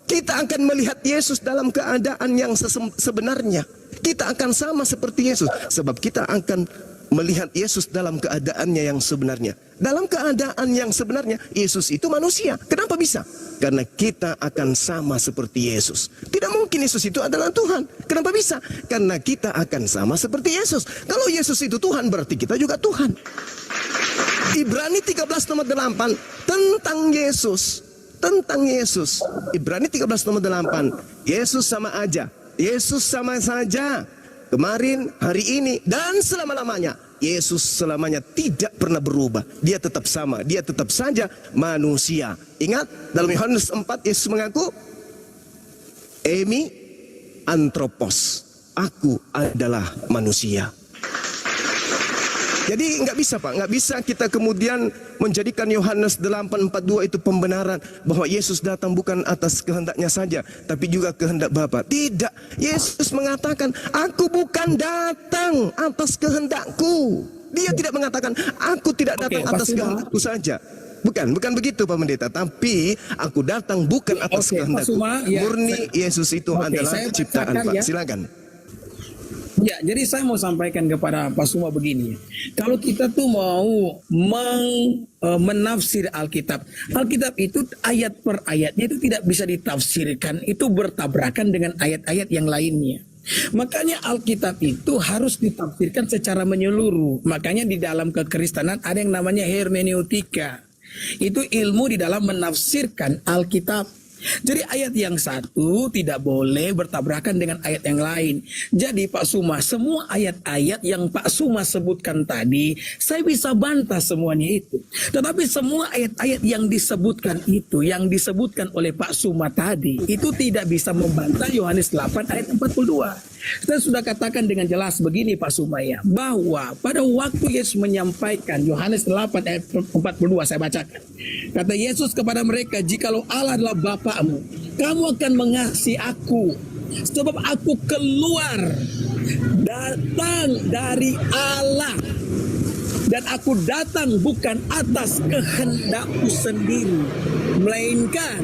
Speaker 1: Kita akan melihat Yesus dalam keadaan yang sebenarnya. Kita akan sama seperti Yesus, sebab kita akan melihat Yesus dalam keadaannya yang sebenarnya. Dalam keadaan yang sebenarnya, Yesus itu manusia. Kenapa bisa? Karena kita akan sama seperti Yesus. Tidak mungkin Yesus itu adalah Tuhan. Kenapa bisa? Karena kita akan sama seperti Yesus. Kalau Yesus itu Tuhan, berarti kita juga Tuhan. Ibrani 13 nomor 8 tentang Yesus. Ibrani 13 nomor 8. Yesus sama aja. Yesus sama saja kemarin, hari ini, dan selama-lamanya. Yesus selamanya tidak pernah berubah. Dia tetap sama. Dia tetap saja manusia. Ingat, dalam Yohanes 4, Yesus mengaku Emi Antropos. aku adalah manusia. Jadi nggak bisa Pak, nggak bisa kita kemudian menjadikan Yohanes 8:42 itu pembenaran bahwa Yesus datang bukan atas kehendaknya saja, tapi juga kehendak Bapa. Tidak, Yesus mengatakan, aku bukan datang atas kehendakku. Dia tidak mengatakan, aku tidak datang atas kehendakku saja. Bukan begitu Pak Pendeta. Tapi aku datang bukan atas kehendakku. Murni Yesus itu adalah ciptaan Pak. Silakan.
Speaker 5: Ya, jadi saya mau sampaikan kepada Pak Suma begini. Kalau kita tuh mau menafsir Alkitab, Alkitab itu ayat per ayatnya itu tidak bisa ditafsirkan, itu bertabrakan dengan ayat-ayat yang lainnya. Makanya Alkitab itu harus ditafsirkan secara menyeluruh. Makanya di dalam kekristenan ada yang namanya hermeneutika. Itu ilmu di dalam menafsirkan Alkitab. Jadi ayat yang satu tidak boleh bertabrakan dengan ayat yang lain. Jadi Pak Suma, semua ayat-ayat yang Pak Suma sebutkan tadi, saya bisa bantah semuanya itu. Tetapi semua ayat-ayat yang disebutkan itu, yang disebutkan oleh Pak Suma tadi, itu tidak bisa membantah Yohanes 8 ayat 42. Saya sudah katakan dengan jelas begini Pak Sumaya, bahwa pada waktu Yesus menyampaikan Yohanes 8 ayat 42, saya bacakan. Kata Yesus kepada mereka, jikalau Allah adalah Bapamu, kamu akan mengasihi aku, sebab aku keluar datang dari Allah, dan aku datang bukan atas kehendakku sendiri, melainkan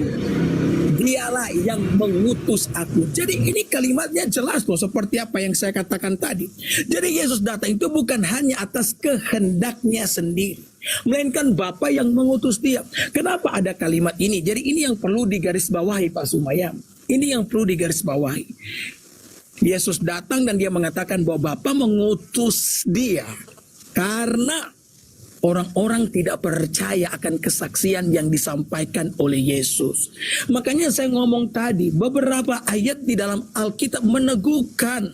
Speaker 5: Dialah yang mengutus aku. Jadi ini kalimatnya jelas loh, seperti apa yang saya katakan tadi. Jadi Yesus datang itu bukan hanya atas kehendaknya sendiri, melainkan Bapa yang mengutus dia. Kenapa ada kalimat ini? Jadi ini yang perlu digarisbawahi Pak Sumayam. Ini yang perlu digarisbawahi. Yesus datang dan dia mengatakan bahwa Bapa mengutus dia karena orang-orang tidak percaya akan kesaksian yang disampaikan oleh Yesus. Makanya saya ngomong tadi, beberapa ayat di dalam Alkitab meneguhkan.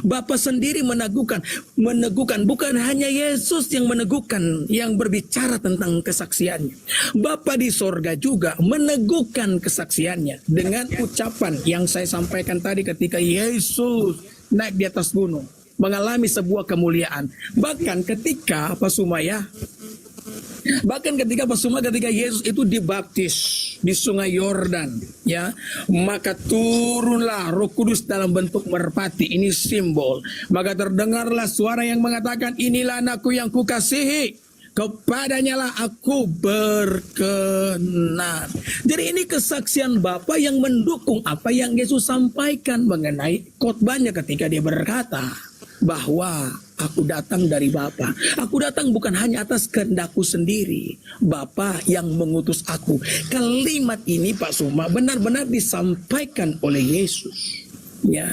Speaker 5: Bapa sendiri meneguhkan, bukan hanya Yesus yang meneguhkan, yang berbicara tentang kesaksiannya. Bapa di sorga juga meneguhkan kesaksiannya dengan ucapan yang saya sampaikan tadi ketika Yesus naik di atas gunung, mengalami sebuah kemuliaan. Bahkan ketika Pak Sumaya, ketika Yesus itu dibaptis di Sungai Yordan, ya, maka turunlah Roh Kudus dalam bentuk merpati. Ini simbol. Maka terdengarlah suara yang mengatakan, inilah anakku yang kukasihi, kepadanya lah aku berkenan. Jadi ini kesaksian Bapa yang mendukung apa yang Yesus sampaikan mengenai khotbahnya ketika dia berkata bahwa aku datang dari Bapa. Aku datang bukan hanya atas kehendakku sendiri. Bapa yang mengutus aku. Kalimat ini Pak Suma benar-benar disampaikan oleh Yesus, ya,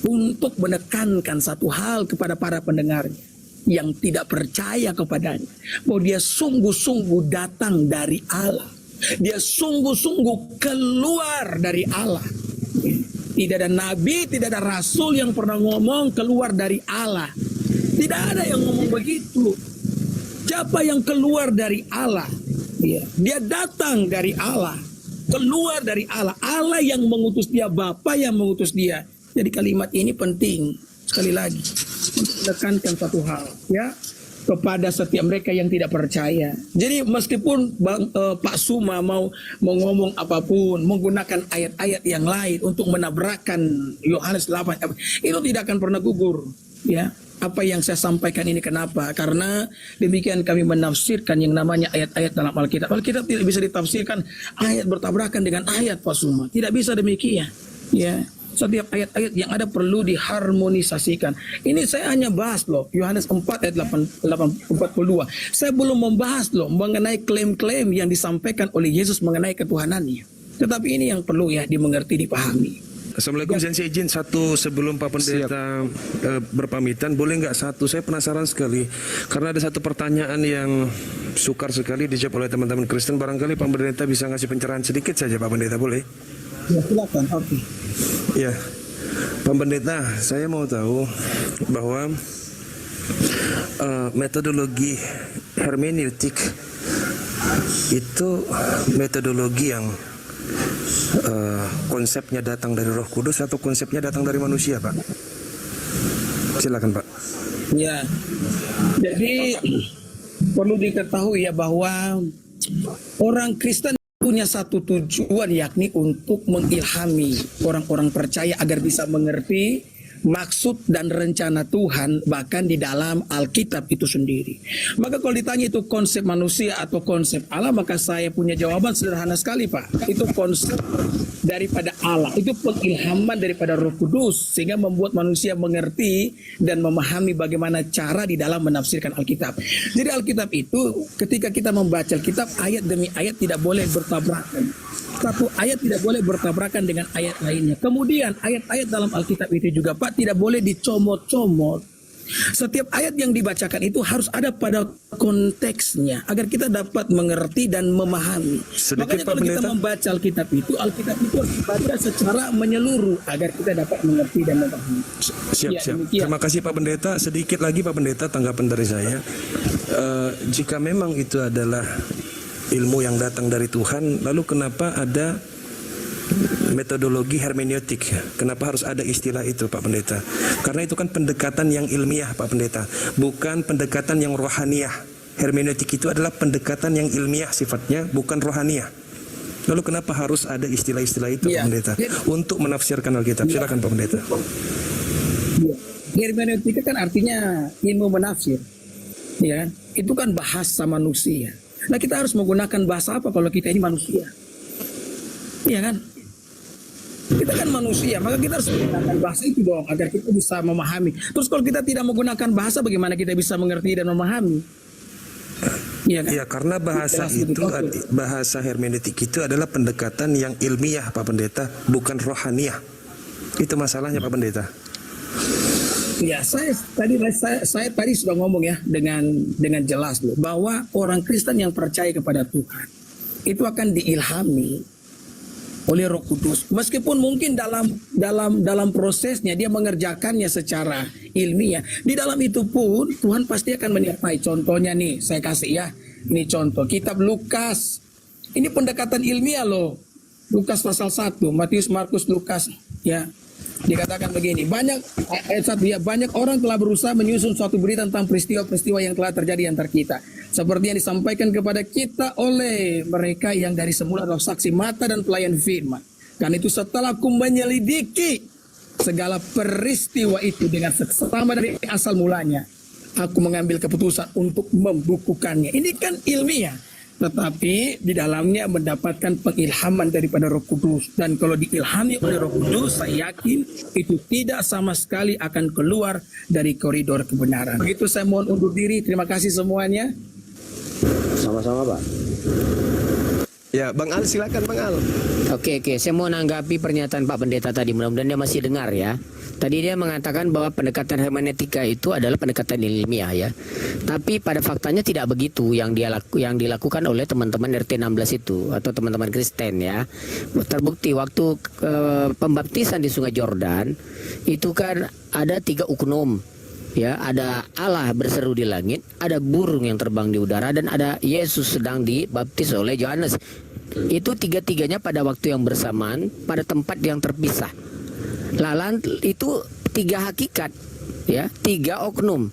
Speaker 5: untuk menekankan satu hal kepada para pendengarnya yang tidak percaya kepadanya, bahwa dia sungguh-sungguh datang dari Allah. Dia sungguh-sungguh keluar dari Allah. Tidak ada nabi, tidak ada rasul yang pernah ngomong keluar dari Allah. Tidak ada yang ngomong begitu. Siapa yang keluar dari Allah? Dia datang dari Allah, keluar dari Allah. Allah yang mengutus dia, Bapa yang mengutus dia. Jadi kalimat ini penting sekali lagi untuk menekankan satu hal, ya, kepada setiap mereka yang tidak percaya. Jadi meskipun Pak Suma mau ngomong apapun, menggunakan ayat-ayat yang lain untuk menabrakkan Yohanes 8, itu tidak akan pernah gugur, ya. Apa yang saya sampaikan ini kenapa? Karena demikian kami menafsirkan yang namanya ayat-ayat dalam Alkitab. Alkitab tidak bisa ditafsirkan ayat bertabrakan dengan ayat, Pak Suma. Tidak bisa demikian, ya. Setiap ayat-ayat yang ada perlu diharmonisasikan. Ini saya hanya bahas loh, Yohanes 4 ayat 42. Saya belum membahas loh mengenai klaim-klaim yang disampaikan oleh Yesus mengenai ketuhanannya. Tetapi ini yang perlu ya dimengerti, dipahami.
Speaker 4: Assalamualaikum, saya izin satu sebelum Pak Pendeta berpamitan, boleh nggak satu? Saya penasaran sekali karena ada satu pertanyaan yang sukar sekali dijawab oleh teman-teman Kristen. Barangkali Pak Pendeta bisa ngasih pencerahan sedikit saja, Pak Pendeta, boleh?
Speaker 5: Ya, silakan. Oke.
Speaker 4: Ya, Pak Pendeta, saya mau tahu bahwa metodologi hermeneutik itu metodologi yang konsepnya datang dari Roh Kudus atau konsepnya datang dari manusia, Pak? Silakan Pak.
Speaker 5: Ya, jadi perlu diketahui ya bahwa orang Kristen punya satu tujuan, yakni untuk mengilhami orang-orang percaya agar bisa mengerti maksud dan rencana Tuhan bahkan di dalam Alkitab itu sendiri. Maka kalau ditanya itu konsep manusia atau konsep Allah, maka saya punya jawaban sederhana sekali Pak. Itu konsep daripada Allah, itu pengilhaman daripada Roh Kudus sehingga membuat manusia mengerti dan memahami bagaimana cara di dalam menafsirkan Alkitab. Jadi Alkitab itu ketika kita membaca Alkitab, ayat demi ayat tidak boleh bertabrakan. Satu ayat tidak boleh bertabrakan dengan ayat lainnya. Kemudian ayat-ayat dalam Alkitab itu juga Pak tidak boleh dicomot-comot. Setiap ayat yang dibacakan itu harus ada pada konteksnya agar kita dapat mengerti dan memahami.
Speaker 4: Sedikit,
Speaker 5: Makanya
Speaker 4: Pak
Speaker 5: kalau kita
Speaker 4: Pendeta.
Speaker 5: membaca Alkitab itu harus dibaca secara menyeluruh agar kita dapat mengerti dan memahami.
Speaker 4: Siap,
Speaker 5: Ya,
Speaker 4: siap.
Speaker 5: demikian.
Speaker 4: Terima kasih Pak Pendeta. Sedikit lagi Pak Pendeta tanggapan dari saya. Jika memang itu adalah ilmu yang datang dari Tuhan, lalu kenapa ada metodologi hermeneutik? Kenapa harus ada istilah itu Pak Pendeta? Karena itu kan pendekatan yang ilmiah Pak Pendeta, bukan pendekatan yang rohaniah. Hermeneutik itu adalah pendekatan yang ilmiah sifatnya, bukan rohaniah. Lalu kenapa harus ada istilah-istilah itu Pak
Speaker 5: Ya.
Speaker 4: Pendeta untuk menafsirkan Alkitab? Silakan Pak Pendeta.
Speaker 5: Ya. Hermeneutika kan artinya ilmu menafsir. Ya, itu kan bahasa manusia. Nah, kita harus menggunakan bahasa apa kalau kita ini manusia? Iya kan? Kita kan manusia, maka kita harus menggunakan bahasa itu dong agar kita bisa memahami. Terus kalau kita tidak menggunakan bahasa, bagaimana kita bisa mengerti dan memahami? Iya kan?
Speaker 4: Ya, karena bahasa
Speaker 5: Jelas
Speaker 4: itu,
Speaker 5: betul.
Speaker 4: bahasa hermeneutik itu adalah pendekatan yang ilmiah Pak Pendeta, bukan rohaniah. Itu masalahnya Pak Pendeta.
Speaker 5: Ya, saya tadi sudah ngomong ya dengan jelas loh bahwa orang Kristen yang percaya kepada Tuhan itu akan diilhami oleh Roh Kudus. Meskipun mungkin dalam prosesnya dia mengerjakannya secara ilmiah. Di dalam itu pun Tuhan pasti akan menyertai. Contohnya nih, saya kasih ya. Ini contoh kitab Lukas. Ini pendekatan ilmiah loh. Lukas pasal 1, Matius, Markus, Lukas ya. Dikatakan begini, banyak orang telah berusaha menyusun suatu berita tentang peristiwa-peristiwa yang telah terjadi antar kita, seperti yang disampaikan kepada kita oleh mereka yang dari semula adalah saksi mata dan pelayan firman. Karena itu setelah aku menyelidiki segala peristiwa itu dengan seksama dari asal mulanya, aku mengambil keputusan untuk membukukannya. Ini kan ilmiah. Tetapi di dalamnya mendapatkan pengilhaman daripada Roh Kudus. Dan kalau diilhami oleh Roh Kudus, saya yakin itu tidak sama sekali akan keluar dari koridor kebenaran. Begitu saya mohon undur diri. Terima kasih semuanya.
Speaker 3: Sama-sama Pak.
Speaker 1: Ya, Bang Al, silakan Bang Al.
Speaker 6: Oke, saya mau nanggapi pernyataan Pak Pendeta tadi, mudah-mudahan dia masih dengar ya. Tadi dia mengatakan bahwa pendekatan hermeneutika itu adalah pendekatan ilmiah ya. Tapi pada faktanya tidak begitu yang dilakukan oleh teman-teman RT 16 itu atau teman-teman Kristen ya. Terbukti waktu pembaptisan di Sungai Yordan itu kan ada 3 uknum. Ya, ada Allah berseru di langit, ada burung yang terbang di udara, dan ada Yesus sedang dibaptis oleh Yohanes. Itu tiga-tiganya pada waktu yang bersamaan, pada tempat yang terpisah. Lalu itu 3 hakikat, ya, 3 oknum.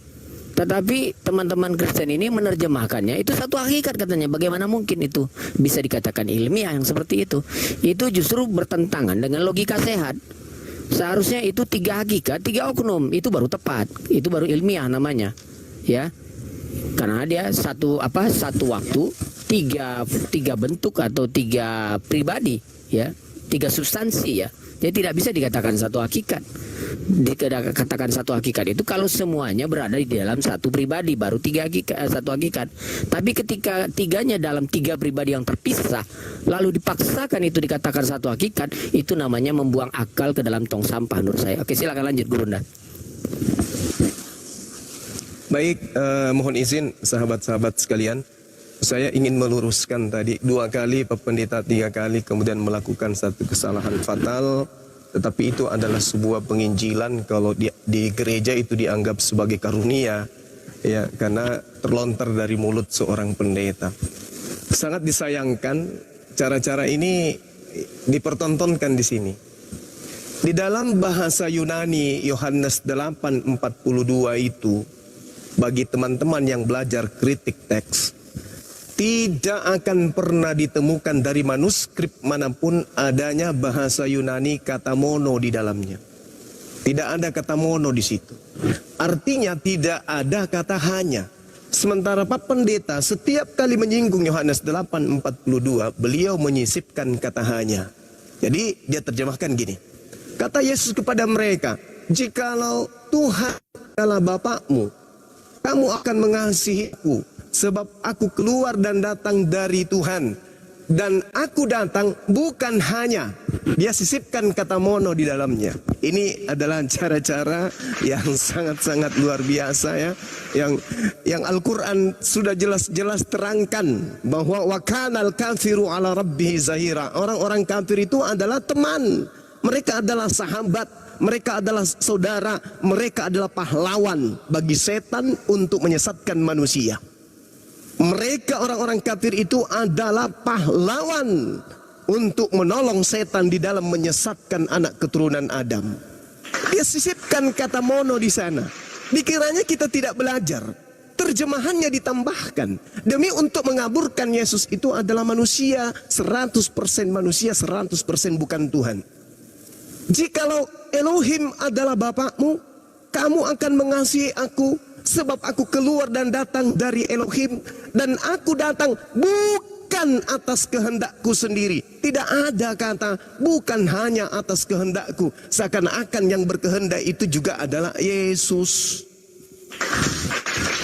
Speaker 6: Tetapi teman-teman Kristen ini menerjemahkannya itu satu hakikat katanya. Bagaimana mungkin itu bisa dikatakan ilmiah yang seperti itu? Itu justru bertentangan dengan logika sehat. Seharusnya itu 3 hakikat, 3 oknum, itu baru tepat, itu baru ilmiah namanya, ya. Karena dia satu waktu, tiga bentuk atau 3 pribadi, ya, 3 substansi ya. Jadi tidak bisa dikatakan satu hakikat. Dikatakan satu hakikat itu kalau semuanya berada di dalam satu pribadi, baru 3 hakikat, satu hakikat. Tapi ketika 3-nya dalam 3 pribadi yang terpisah, lalu dipaksakan itu dikatakan satu hakikat, itu namanya membuang akal ke dalam tong sampah menurut saya. Oke, silakan lanjut Gurunda.
Speaker 1: Baik, mohon izin sahabat-sahabat sekalian. Saya ingin meluruskan tadi 2 kali Pak Pendeta 3 kali kemudian melakukan satu kesalahan fatal. Tetapi itu adalah sebuah penginjilan kalau di gereja itu dianggap sebagai karunia. Ya, karena terlontar dari mulut seorang pendeta. Sangat disayangkan cara-cara ini dipertontonkan di sini. Di dalam bahasa Yunani Yohanes 8:42 itu, bagi teman-teman yang belajar kritik teks, tidak akan pernah ditemukan dari manuskrip manapun adanya bahasa Yunani kata mono di dalamnya. Tidak ada kata mono di situ. Artinya tidak ada kata hanya. Sementara Pak Pendeta setiap kali menyinggung Yohanes 8:42, beliau menyisipkan kata hanya. Jadi dia terjemahkan gini. Kata Yesus kepada mereka, jikalau Tuhan adalah Bapakmu, kamu akan mengasihi aku, sebab aku keluar dan datang dari Tuhan. Dan aku datang bukan hanya. Dia sisipkan kata mono di dalamnya. Ini adalah cara-cara yang sangat-sangat luar biasa ya. Yang Al-Quran sudah jelas-jelas terangkan bahwa wakanal kafiru ala rabbihi zahira. Orang-orang kafir itu adalah teman. Mereka adalah sahabat, mereka adalah saudara, mereka adalah pahlawan bagi setan untuk menyesatkan manusia. Mereka orang-orang kafir itu adalah pahlawan untuk menolong setan di dalam menyesatkan anak keturunan Adam. Dia sisipkan kata mono di sana. Dikiranya kita tidak belajar. Terjemahannya ditambahkan demi untuk mengaburkan Yesus itu adalah manusia, 100% manusia, 100% bukan Tuhan. Jikalau Elohim adalah Bapakmu, kamu akan mengasihi aku, sebab aku keluar dan datang dari Elohim, dan aku datang bukan atas kehendakku sendiri. Tidak ada kata bukan hanya atas kehendakku. Seakan-akan yang berkehendak itu juga adalah Yesus.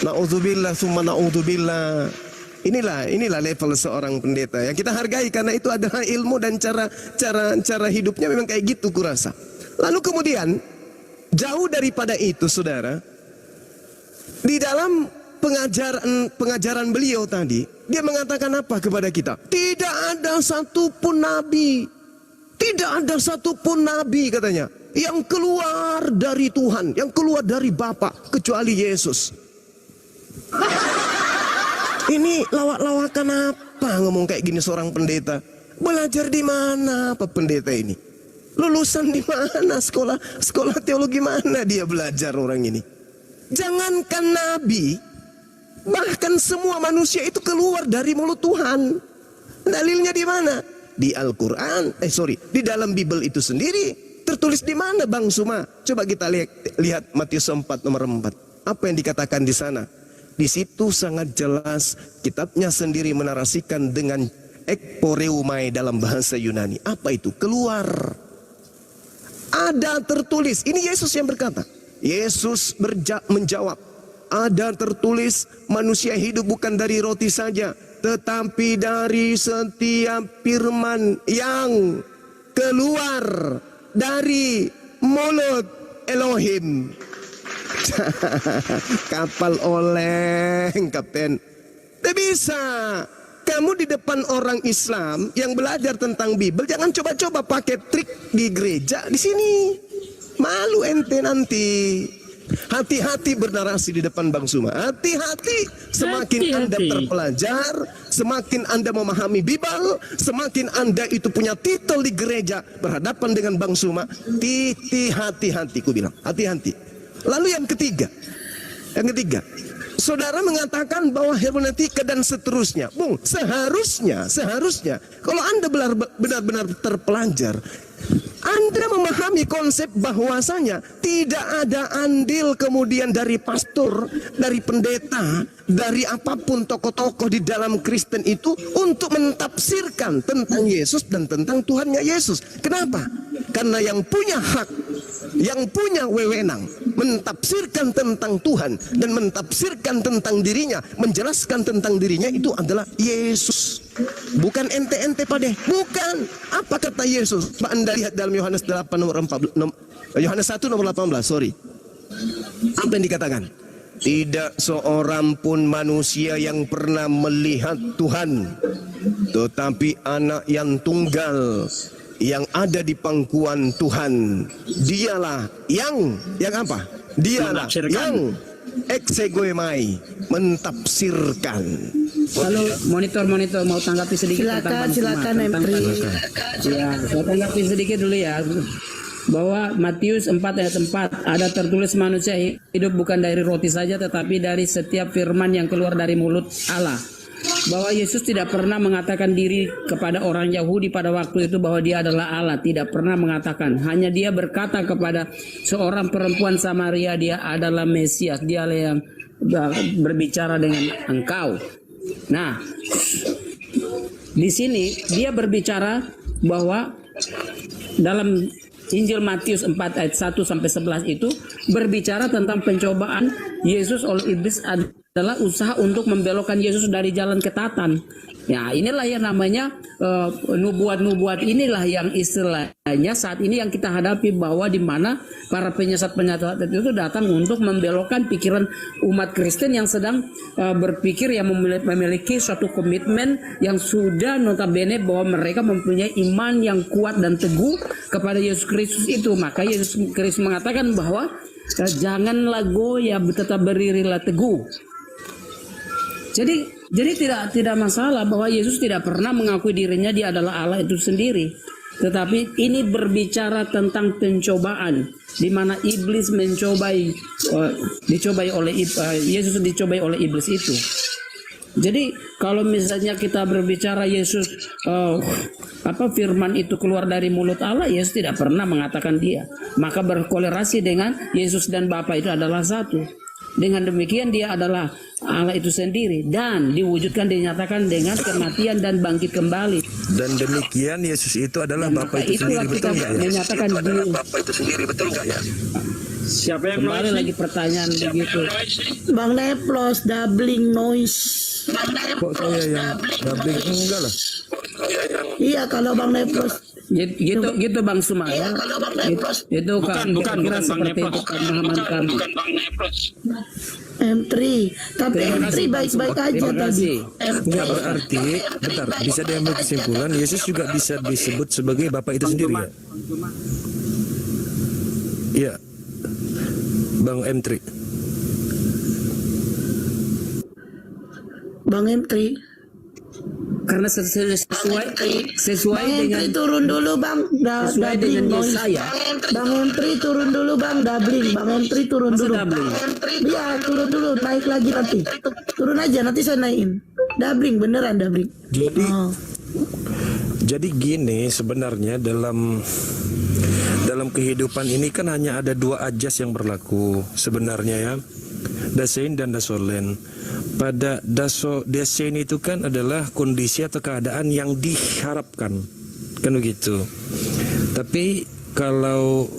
Speaker 1: Na'udzubillah summa na'udzubillah. Inilah level seorang pendeta yang kita hargai, karena itu adalah ilmu dan cara hidupnya memang kayak gitu kurasa. Lalu kemudian jauh daripada itu saudara, di dalam pengajaran beliau tadi, dia mengatakan apa kepada kita? Tidak ada satupun nabi, tidak ada satupun nabi katanya yang keluar dari Tuhan, yang keluar dari Bapa kecuali Yesus. Ini lawak-lawakan apa ngomong kayak gini seorang pendeta? Belajar di mana Pak pendeta ini? Lulusan di mana? Sekolah teologi mana dia belajar orang ini? Jangankan nabi, bahkan semua manusia itu keluar dari mulut Tuhan. Dalilnya di mana? Di Al-Quran, di dalam Bible itu sendiri. Tertulis di mana Bang Suma? Coba kita lihat Matius 4 nomor 4. Apa yang dikatakan di sana? Di situ sangat jelas kitabnya sendiri menarasikan dengan ekporeumai dalam bahasa Yunani. Apa itu? Keluar. Ada tertulis. Ini Yesus yang berkata. Yesus menjawab. Ada tertulis manusia hidup bukan dari roti saja, tetapi dari setiap firman yang keluar dari mulut Elohim. Kapal oleng kapten. Tidak bisa. Kamu di depan orang Islam yang belajar tentang Bible, jangan coba-coba pakai trik di gereja di sini. Malu ente nanti. Hati-hati bernarasi di depan Bang Suma. Hati-hati. Semakin Anda terpelajar, semakin Anda memahami Bible, semakin Anda itu punya titel di gereja berhadapan dengan Bang Suma. Hati-hati, ku bilang. Hati-hati. Lalu yang ketiga, saudara mengatakan bahwa hermeneutika dan seterusnya. Bung, seharusnya kalau Anda benar-benar terpelajar, Anda memahami konsep bahwasanya tidak ada andil kemudian dari pastor, dari pendeta, dari apapun tokoh-tokoh di dalam Kristen itu untuk mentafsirkan tentang Yesus dan tentang Tuhannya Yesus. Kenapa? Karena yang punya hak, yang punya wewenang mentafsirkan tentang Tuhan dan mentafsirkan tentang dirinya, menjelaskan tentang dirinya itu adalah Yesus. Bukan ente-ente padeh, bukan. Apa kata Yesus? Pak Anda lihat dalam Yohanes 8 nomor 14, Yohanes 1 nomor 18, sorry. Apa yang dikatakan? Tidak seorang pun manusia yang pernah melihat Tuhan, tetapi anak yang tunggal yang ada di pangkuan Tuhan, dialah yang apa? Dialah yang eksegoemai, mentafsirkan.
Speaker 3: Lalu monitor mau tanggapi sedikit?
Speaker 7: Silakan MP3.
Speaker 3: Ya, saya tanggapi sedikit dulu ya. bahwa Matius 4 ayat 4 ada tertulis manusia hidup bukan dari roti saja tetapi dari setiap firman yang keluar dari mulut Allah. Bahwa Yesus tidak pernah mengatakan diri kepada orang Yahudi pada waktu itu bahwa dia adalah Allah, tidak pernah mengatakan. Hanya dia berkata kepada seorang perempuan Samaria, dia adalah Mesias, dialah yang berbicara dengan engkau. Nah, di sini dia berbicara bahwa dalam Injil Matius 4 ayat 1 sampai 11 itu berbicara tentang pencobaan Yesus oleh iblis adalah usaha untuk membelokkan Yesus dari jalan ketaatan. Ya, inilah yang namanya nubuat-nubuat, inilah yang istilahnya saat ini yang kita hadapi, bahwa di mana para penyesat-penyesat itu datang untuk membelokkan pikiran umat Kristen yang sedang berpikir, yang memiliki suatu komitmen yang sudah notabene bahwa mereka mempunyai iman yang kuat dan teguh kepada Yesus Kristus itu. Maka Yesus Kristus mengatakan bahwa janganlah goyah, tetap berdirilah teguh. Jadi tidak masalah bahwa Yesus tidak pernah mengakui dirinya dia adalah Allah itu sendiri. Tetapi ini berbicara tentang pencobaan, di mana iblis dicobai oleh Yesus dicobai oleh iblis itu. Jadi kalau misalnya kita berbicara Yesus firman itu keluar dari mulut Allah, Yesus tidak pernah mengatakan dia. Maka berkolerasi dengan Yesus dan Bapa itu adalah satu. Dengan demikian dia adalah Allah itu sendiri dan diwujudkan, dinyatakan dengan kematian dan bangkit kembali.
Speaker 4: Dan demikian Yesus itu adalah Bapa itu sendiri, betul nggak ya?
Speaker 3: Menyatakan
Speaker 4: Bapa itu sendiri, betul nggak ya?
Speaker 3: Siapa yang kembali lagi pertanyaan begitu?
Speaker 7: Bang Neplos, doubling noise.
Speaker 4: Kok saya yang doubling? Enggak lah.
Speaker 7: Iya, kalau Bang Neplos.
Speaker 3: Gitu Bang Suma ya. Itu bukan seperti itu pemahaman kami.
Speaker 7: M3, tapi M3 baik-baik aja tadi.
Speaker 4: Enggak berarti, bentar, bisa diambil kesimpulan Yesus juga bisa disebut sebagai Bapa itu sendiri ya? Iya, Bang M3.
Speaker 7: Bang M3.
Speaker 3: Karena sesuai
Speaker 7: Bang
Speaker 3: dengan
Speaker 7: M3 turun dulu Bang,
Speaker 3: sesuai dengan
Speaker 7: noise.
Speaker 3: Yesaya.
Speaker 7: Bang M3 turun dulu Bang, doubling. Bang M3 turun
Speaker 3: Masa
Speaker 7: dulu.
Speaker 3: doubling?
Speaker 7: Iya, turun dulu, naik lagi nanti. Turun aja, nanti saya naikin. Doubling, beneran doubling.
Speaker 4: Jadi gini, sebenarnya dalam kehidupan ini kan hanya ada dua ajas yang berlaku sebenarnya ya, dasein dan dasolen. Pada dasein itu kan adalah kondisi atau keadaan yang diharapkan, kan begitu. Tapi kalau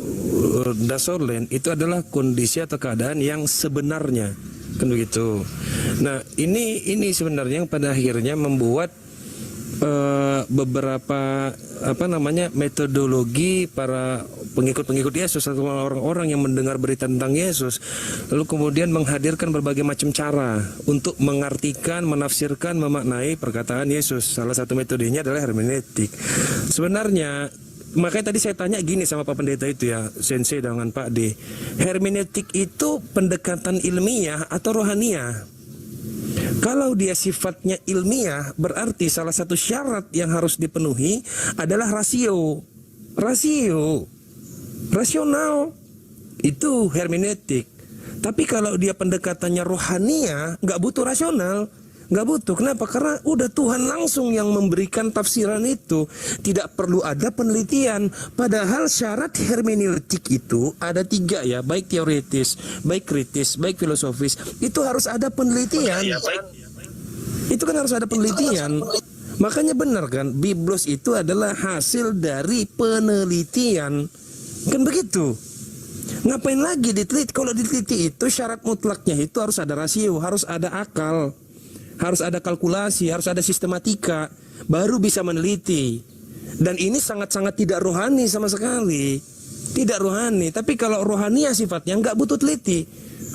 Speaker 4: dasolen itu adalah kondisi atau keadaan yang sebenarnya, kan begitu. Nah ini sebenarnya yang pada akhirnya membuat beberapa metodologi para pengikut Yesus atau orang-orang yang mendengar berita tentang Yesus lalu kemudian menghadirkan berbagai macam cara untuk mengartikan, menafsirkan, memaknai perkataan Yesus. Salah satu metodenya adalah hermeneutik. Sebenarnya makanya tadi saya tanya gini sama Pak Pendeta itu ya, Sensei dengan Pak D, hermeneutik itu pendekatan ilmiah atau rohaniah? Kalau dia sifatnya ilmiah, berarti salah satu syarat yang harus dipenuhi adalah rasional. Itu hermeneutik. Tapi kalau dia pendekatannya rohaniah, nggak butuh rasional. Nggak butuh. Kenapa? Karena udah Tuhan langsung yang memberikan tafsiran itu. Tidak perlu ada penelitian. Padahal syarat hermeneutik itu ada 3 ya. Baik teoritis, baik kritis, baik filosofis. Itu harus ada penelitian. Itu kan harus ada penelitian. Makanya benar kan, Biblos itu adalah hasil dari penelitian. Kan begitu. Ngapain lagi diteliti? Kalau diteliti itu syarat mutlaknya itu harus ada rasio, harus ada akal. Harus ada kalkulasi, harus ada sistematika, baru bisa meneliti. Dan ini sangat-sangat tidak rohani sama sekali. Tidak rohani, tapi kalau rohania sifatnya nggak butuh teliti.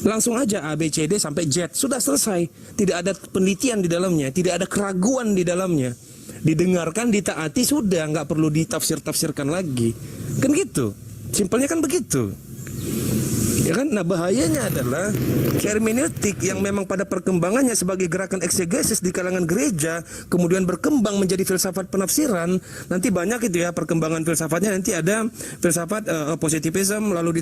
Speaker 4: Langsung aja A, B, C, D sampai Z, sudah selesai. Tidak ada penelitian di dalamnya, tidak ada keraguan di dalamnya. Didengarkan, ditaati, sudah, nggak perlu ditafsir-tafsirkan lagi. Kan gitu, simpelnya kan begitu. Ya kan? Nah, bahayanya adalah hermeneutik yang memang pada perkembangannya sebagai gerakan eksegesis di kalangan gereja, kemudian berkembang menjadi filsafat penafsiran. Nanti banyak itu ya perkembangan filsafatnya. Nanti ada filsafat positivism, lalu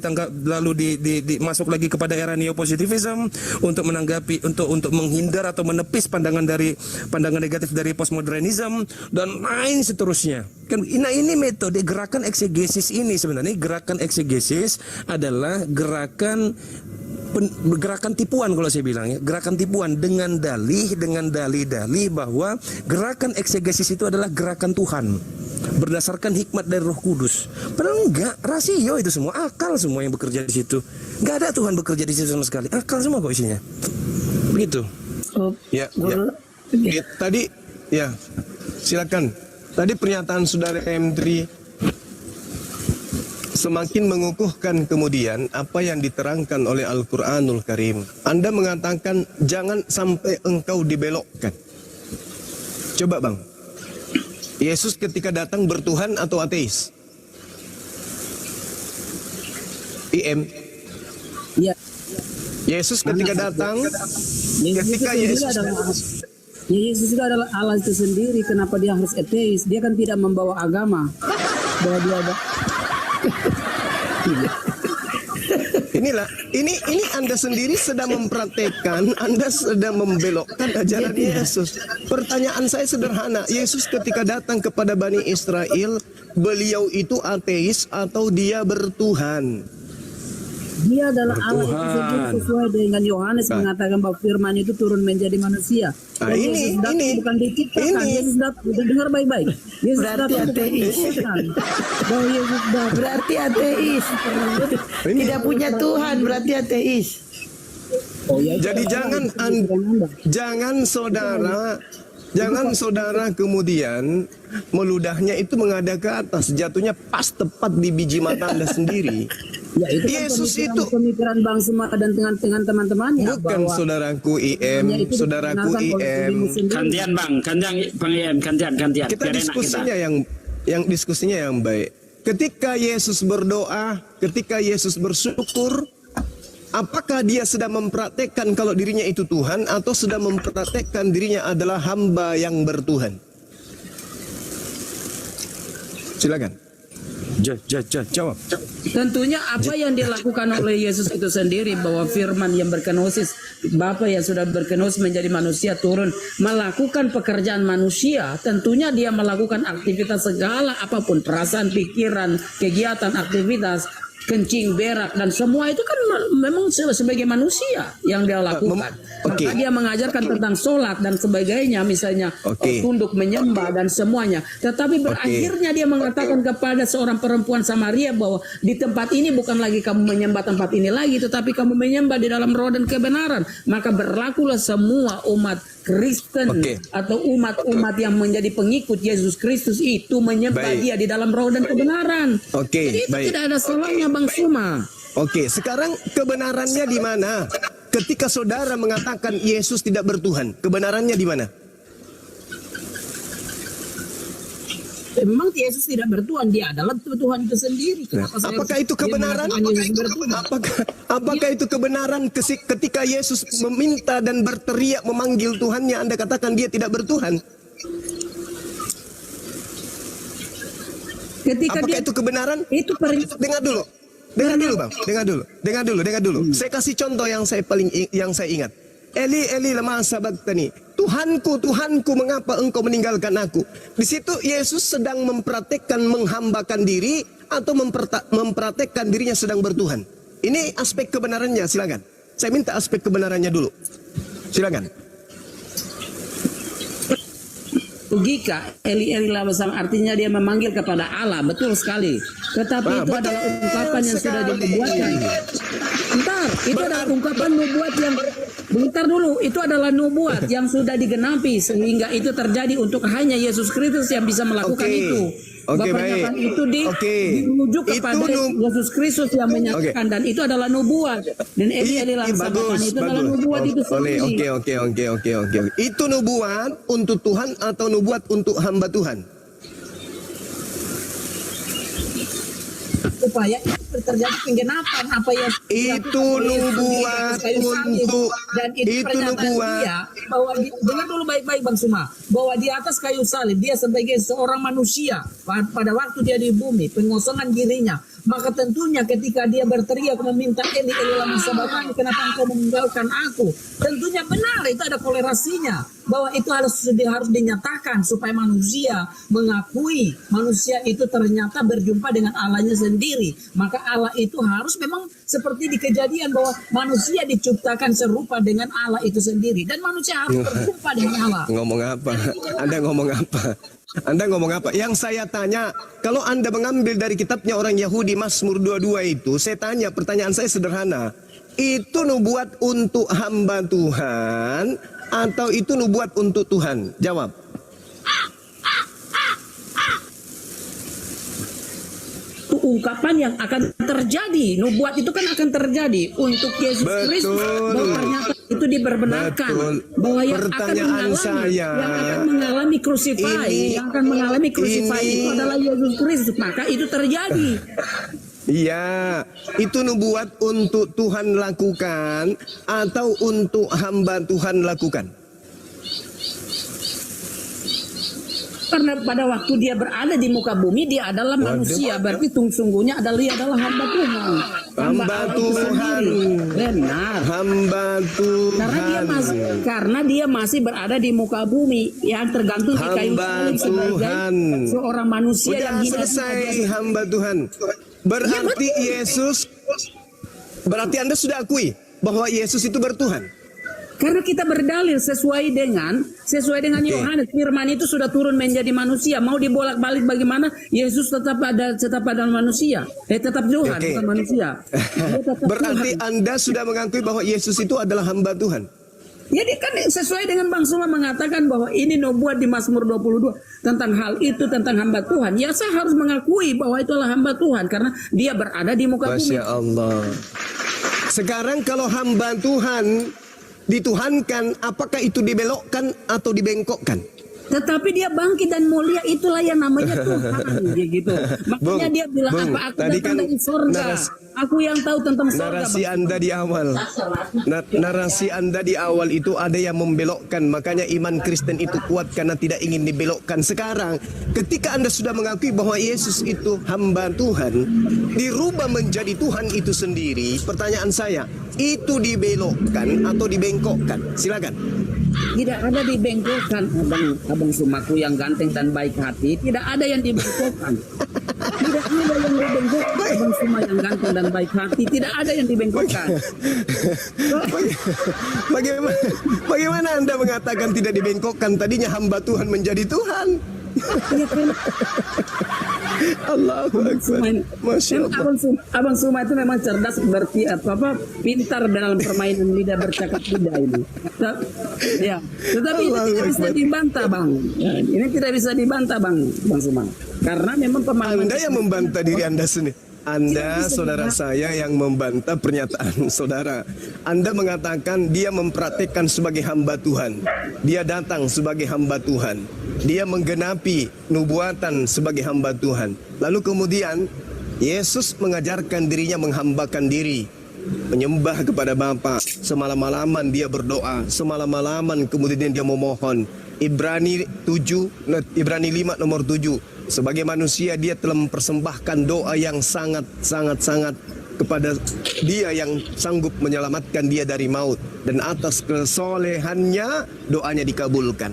Speaker 4: masuk lagi kepada era neopositivism untuk menanggapi, untuk menghindar atau menepis pandangan negatif dari postmodernism dan lain seterusnya. Kan, nah ini metode gerakan eksegesis ini sebenarnya. Gerakan eksegesis adalah gerakan tipuan kalau saya bilang ya, gerakan tipuan dengan dalih bahwa gerakan eksegesis itu adalah gerakan Tuhan berdasarkan hikmat dari Roh Kudus. Padahal enggak, rasio itu semua, akal semua yang bekerja di situ. Enggak ada Tuhan bekerja di situ sama sekali, akal semua kok isinya. Begitu.
Speaker 1: Ya. Tadi ya, silakan. Tadi pernyataan saudara M3 semakin mengukuhkan kemudian apa yang diterangkan oleh Al-Quranul Karim. Anda mengatakan jangan sampai engkau dibelokkan. Coba bang, Yesus ketika datang bertuhan atau ateis? IM.
Speaker 3: Ya.
Speaker 1: Yesus ketika datang, ketika
Speaker 3: Yesus itu adalah Allah itu sendiri. Kenapa dia harus ateis? Dia kan tidak membawa agama. Bahwa dia ada.
Speaker 1: Inilah, ini Anda sendiri sedang mempraktekkan, Anda sedang membelokkan ajaran Yesus. Pertanyaan saya sederhana, Yesus ketika datang kepada Bani Israel, beliau itu ateis atau dia bertuhan?
Speaker 3: Dia adalah Allah itu sendiri sesuai dengan Yohanes mengatakan bahwa firman itu turun menjadi manusia.
Speaker 1: Nah, ini
Speaker 3: bukan diciptakan. Yesus datang, dengar baik-baik. Yesus
Speaker 7: Berarti
Speaker 3: datang
Speaker 7: ateis.
Speaker 3: Bahwa Yesus datang.
Speaker 7: Berarti ateis. Tidak punya Tuhan, berarti ateis.
Speaker 3: Oh, ya,
Speaker 1: Jadi jangan saudara kemudian meludahnya itu menghadap ke atas, jatuhnya pas tepat di biji mata Anda sendiri.
Speaker 3: Ya, itu
Speaker 1: Yesus
Speaker 3: kan
Speaker 1: itu
Speaker 3: pemikiran Bang Suma dan dengan teman-temannya.
Speaker 1: bukan
Speaker 3: bahwa
Speaker 1: saudaraku IM,
Speaker 3: itu
Speaker 1: saudaraku
Speaker 3: dibenarkan oleh
Speaker 1: IM.
Speaker 3: dirimu sendiri.
Speaker 8: Gantian bang IM, gantian.
Speaker 1: Kita
Speaker 8: Biar enak
Speaker 1: diskusinya yang baik. Ketika Yesus berdoa, ketika Yesus bersyukur, apakah dia sedang mempraktekkan kalau dirinya itu Tuhan atau sedang mempraktekkan dirinya adalah hamba yang bertuhan? Silakan. Jawab.
Speaker 3: Tentunya apa yang dilakukan oleh Yesus itu sendiri, bahwa firman yang berkenosis, Bapa yang sudah berkenosis menjadi manusia turun melakukan pekerjaan manusia. Tentunya dia melakukan aktivitas segala apapun, perasaan, pikiran, kegiatan, aktivitas, kencing, berak, dan semua itu kan memang sebagai manusia yang dia lakukan. Maka dia mengajarkan tentang sholat dan sebagainya, misalnya tunduk, menyembah dan semuanya. Tetapi berakhirnya dia mengatakan kepada seorang perempuan Samaria bahwa di tempat ini bukan lagi kamu menyembah tempat ini lagi, tetapi kamu menyembah di dalam roh dan kebenaran. Maka berlakulah semua umat Kristen atau umat-umat yang menjadi pengikut Yesus Kristus itu menyembah dia di dalam roh dan kebenaran. Jadi itu tidak ada salahnya Bang Suma.
Speaker 1: Oke, sekarang kebenarannya di mana? Ketika saudara mengatakan Yesus tidak bertuhan, kebenarannya di mana?
Speaker 3: Memang Yesus tidak bertuhan, dia adalah Tuhan itu sendiri.
Speaker 1: Apakah itu kebenaran? Apakah itu kebenaran ketika Yesus meminta dan berteriak memanggil Tuhannya, Anda katakan dia tidak bertuhan? Apakah itu kebenaran?
Speaker 3: Itu
Speaker 1: Dengar dulu. Dengar dulu. Saya kasih contoh yang saya ingat. Eli lama sabaqtani. Tuhanku, mengapa engkau meninggalkan aku? Di situ Yesus sedang mempraktekkan menghambakan diri atau mempraktekkan dirinya sedang bertuhan. Ini aspek kebenarannya, silakan. Saya minta aspek kebenarannya dulu. Silakan.
Speaker 3: Logika Eli lama sabaqtani artinya dia memanggil kepada Allah, betul sekali. Tetapi itu adalah ungkapan yang sudah dibuatkan. Bentar, itu adalah ungkapan nubuat yang bentar dulu, itu adalah nubuat yang sudah digenapi sehingga itu terjadi untuk hanya Yesus Kristus yang bisa melakukan itu. Pernyataan itu dirujuk kepada Yesus Kristus yang menyatakan, dan itu adalah nubuat. Dan Eli sabaqtani itu adalah nubuat itu sendiri.
Speaker 1: Oke. Itu nubuat untuk Tuhan atau nubuat untuk hamba Tuhan?
Speaker 3: Supaya terjadi penggenapan apa yang
Speaker 1: Itu nubuat untuk
Speaker 3: dan itu pernyataan
Speaker 1: nubuat.
Speaker 3: dia bahwa dengar dulu baik-baik Bang Suma, bahwa di atas kayu salib dia sebagai seorang manusia pada waktu dia di bumi pengosongan dirinya, maka tentunya ketika dia berteriak meminta Eli Eli lama sabachthani, kenapa engkau meninggalkan aku, tentunya benar itu ada kolerasinya, bahwa itu harus dinyatakan supaya manusia mengakui manusia itu ternyata berjumpa dengan Allahnya sendiri. Maka Allah itu harus memang seperti di Kejadian bahwa manusia diciptakan serupa dengan Allah itu sendiri dan manusia harus berjumpa dengan Allah.
Speaker 1: Ngomong apa? Anda ngomong apa? Anda ngomong apa? Yang saya tanya, kalau Anda mengambil dari kitabnya orang Yahudi Mazmur 22 itu, saya tanya, pertanyaan saya sederhana. Itu nubuat untuk hamba Tuhan atau itu nubuat untuk Tuhan? Jawab.
Speaker 3: Itu ungkapan yang akan terjadi. Nubuat itu kan akan terjadi untuk Yesus Kristus. Bahwa ternyata itu diperbenarkan.
Speaker 1: Betul.
Speaker 3: Bahwa yang
Speaker 1: Pertanyaan
Speaker 3: yang akan mengalami crucify, yang akan mengalami crucify itu adalah Yesus Kristus. Maka itu terjadi.
Speaker 1: Iya, itu nubuat untuk Tuhan lakukan atau untuk hamba Tuhan lakukan?
Speaker 3: Karena pada waktu dia berada di muka bumi, dia adalah manusia. Berarti sungguhnya dia adalah hamba Tuhan.
Speaker 1: Hamba
Speaker 3: Allah itu
Speaker 1: Tuhan.
Speaker 3: sendiri. Benar.
Speaker 1: Hamba Tuhan.
Speaker 3: Karena dia masih berada di muka bumi, yang tergantung di kayu
Speaker 1: Hamba
Speaker 3: salib sebagai
Speaker 1: Tuhan.
Speaker 3: seorang manusia
Speaker 1: Udah
Speaker 3: yang
Speaker 1: selesai hamba Tuhan. Berarti Yesus, berarti Anda sudah akui bahwa Yesus itu bertuhan.
Speaker 3: Karena kita berdalil sesuai dengan Yohanes, firman itu sudah turun menjadi manusia. Mau dibolak-balik bagaimana? Yesus tetap ada manusia. Tetap Tuhan,
Speaker 1: Oke.
Speaker 3: bukan manusia. Dia tetap
Speaker 1: Berarti
Speaker 3: Tuhan.
Speaker 1: Anda sudah mengakui bahwa Yesus itu adalah hamba Tuhan.
Speaker 3: Jadi kan sesuai dengan Bang Suma mengatakan bahwa ini nubuat di Mazmur 22 tentang hal itu, tentang hamba Tuhan. Ya saya harus mengakui bahwa itulah hamba Tuhan karena dia berada di muka bumi.
Speaker 1: Masya Allah. Sekarang kalau hamba Tuhan dituhankan, apakah itu dibelokkan atau dibengkokkan?
Speaker 3: Tetapi dia bangkit dan mulia, itulah yang namanya Tuhan. Gitu. Makanya dia bilang
Speaker 1: Bung,
Speaker 3: apa? Aku
Speaker 1: tadi
Speaker 3: datang
Speaker 1: kan
Speaker 3: dari surga. Aku yang tahu tentang surga.
Speaker 1: Narasi Anda di awal, narasi Anda di awal itu ada yang membelokkan. Makanya iman Kristen itu kuat karena tidak ingin dibelokkan. Sekarang ketika Anda sudah mengakui bahwa Yesus itu hamba Tuhan, dirubah menjadi Tuhan itu sendiri. Pertanyaan saya, itu dibelokkan atau dibengkokkan? Silakan.
Speaker 3: Tidak ada dibengkokkan, abang Sumaku yang ganteng dan baik hati. Tidak ada yang dibengkokkan. Tidak ada yang dibengkokkan, abang Suma yang ganteng dan baik hati. Tidak ada yang dibengkokkan.
Speaker 1: Bagaimana Anda mengatakan tidak dibengkokkan? Tadinya hamba Tuhan menjadi Tuhan.
Speaker 3: Ya, kan?
Speaker 1: Allahu Akbar. Masya Allah.
Speaker 3: Abang Suma itu memang cerdas, berarti apa pintar dalam permainan lidah, bercakap lidah ini. Ya, tetapi itu tidak bisa dibantah, Bang. Ya, ini tidak bisa dibantah, Bang Suma. Karena memang pemahaman
Speaker 1: Anda yang membantah diri Anda sendiri. Anda, saudara saya, yang membantah pernyataan saudara. Anda mengatakan dia mempraktikkan sebagai hamba Tuhan. Dia datang sebagai hamba Tuhan. Dia menggenapi nubuatan sebagai hamba Tuhan. Lalu kemudian Yesus mengajarkan dirinya menghambakan diri, menyembah kepada Bapa. Semalam-malaman dia berdoa, semalam-malaman kemudian dia memohon. Ibrani 5 nomor 7. Sebagai manusia dia telah mempersembahkan doa yang sangat kepada Dia yang sanggup menyelamatkan dia dari maut, dan atas kesolehannya doanya dikabulkan.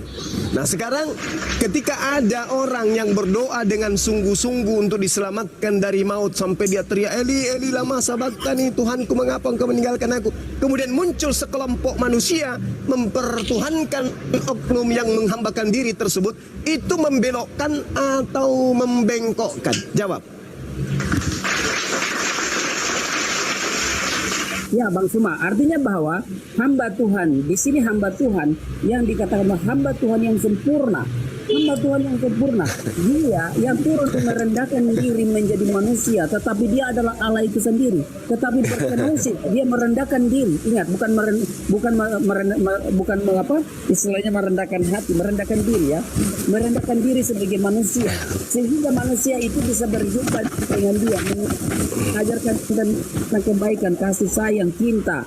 Speaker 1: Nah sekarang ketika ada orang yang berdoa dengan sungguh-sungguh untuk diselamatkan dari maut sampai dia teriak Eli Eli lama sabachthani, Tuhanku mengapa engkau meninggalkan aku, kemudian muncul sekelompok manusia mempertuhankan oknum yang menghambakan diri tersebut, itu membelokkan atau membengkokkan? Jawab.
Speaker 3: Ya Bang Suma, artinya bahwa hamba Tuhan, di sini hamba Tuhan yang dikatakan hamba Tuhan yang sempurna. hamba Tuhan yang sempurna. Dia yang turun merendahkan diri menjadi manusia, tetapi dia adalah Allah itu sendiri. Tetapi berkenausi, dia merendahkan diri. Ingat, bukan apa? Istilahnya merendahkan hati, merendahkan diri ya. Merendahkan diri sebagai manusia, sehingga manusia itu bisa berjumpa dengan dia, mengajarkan tentang kebaikan, kasih sayang, cinta,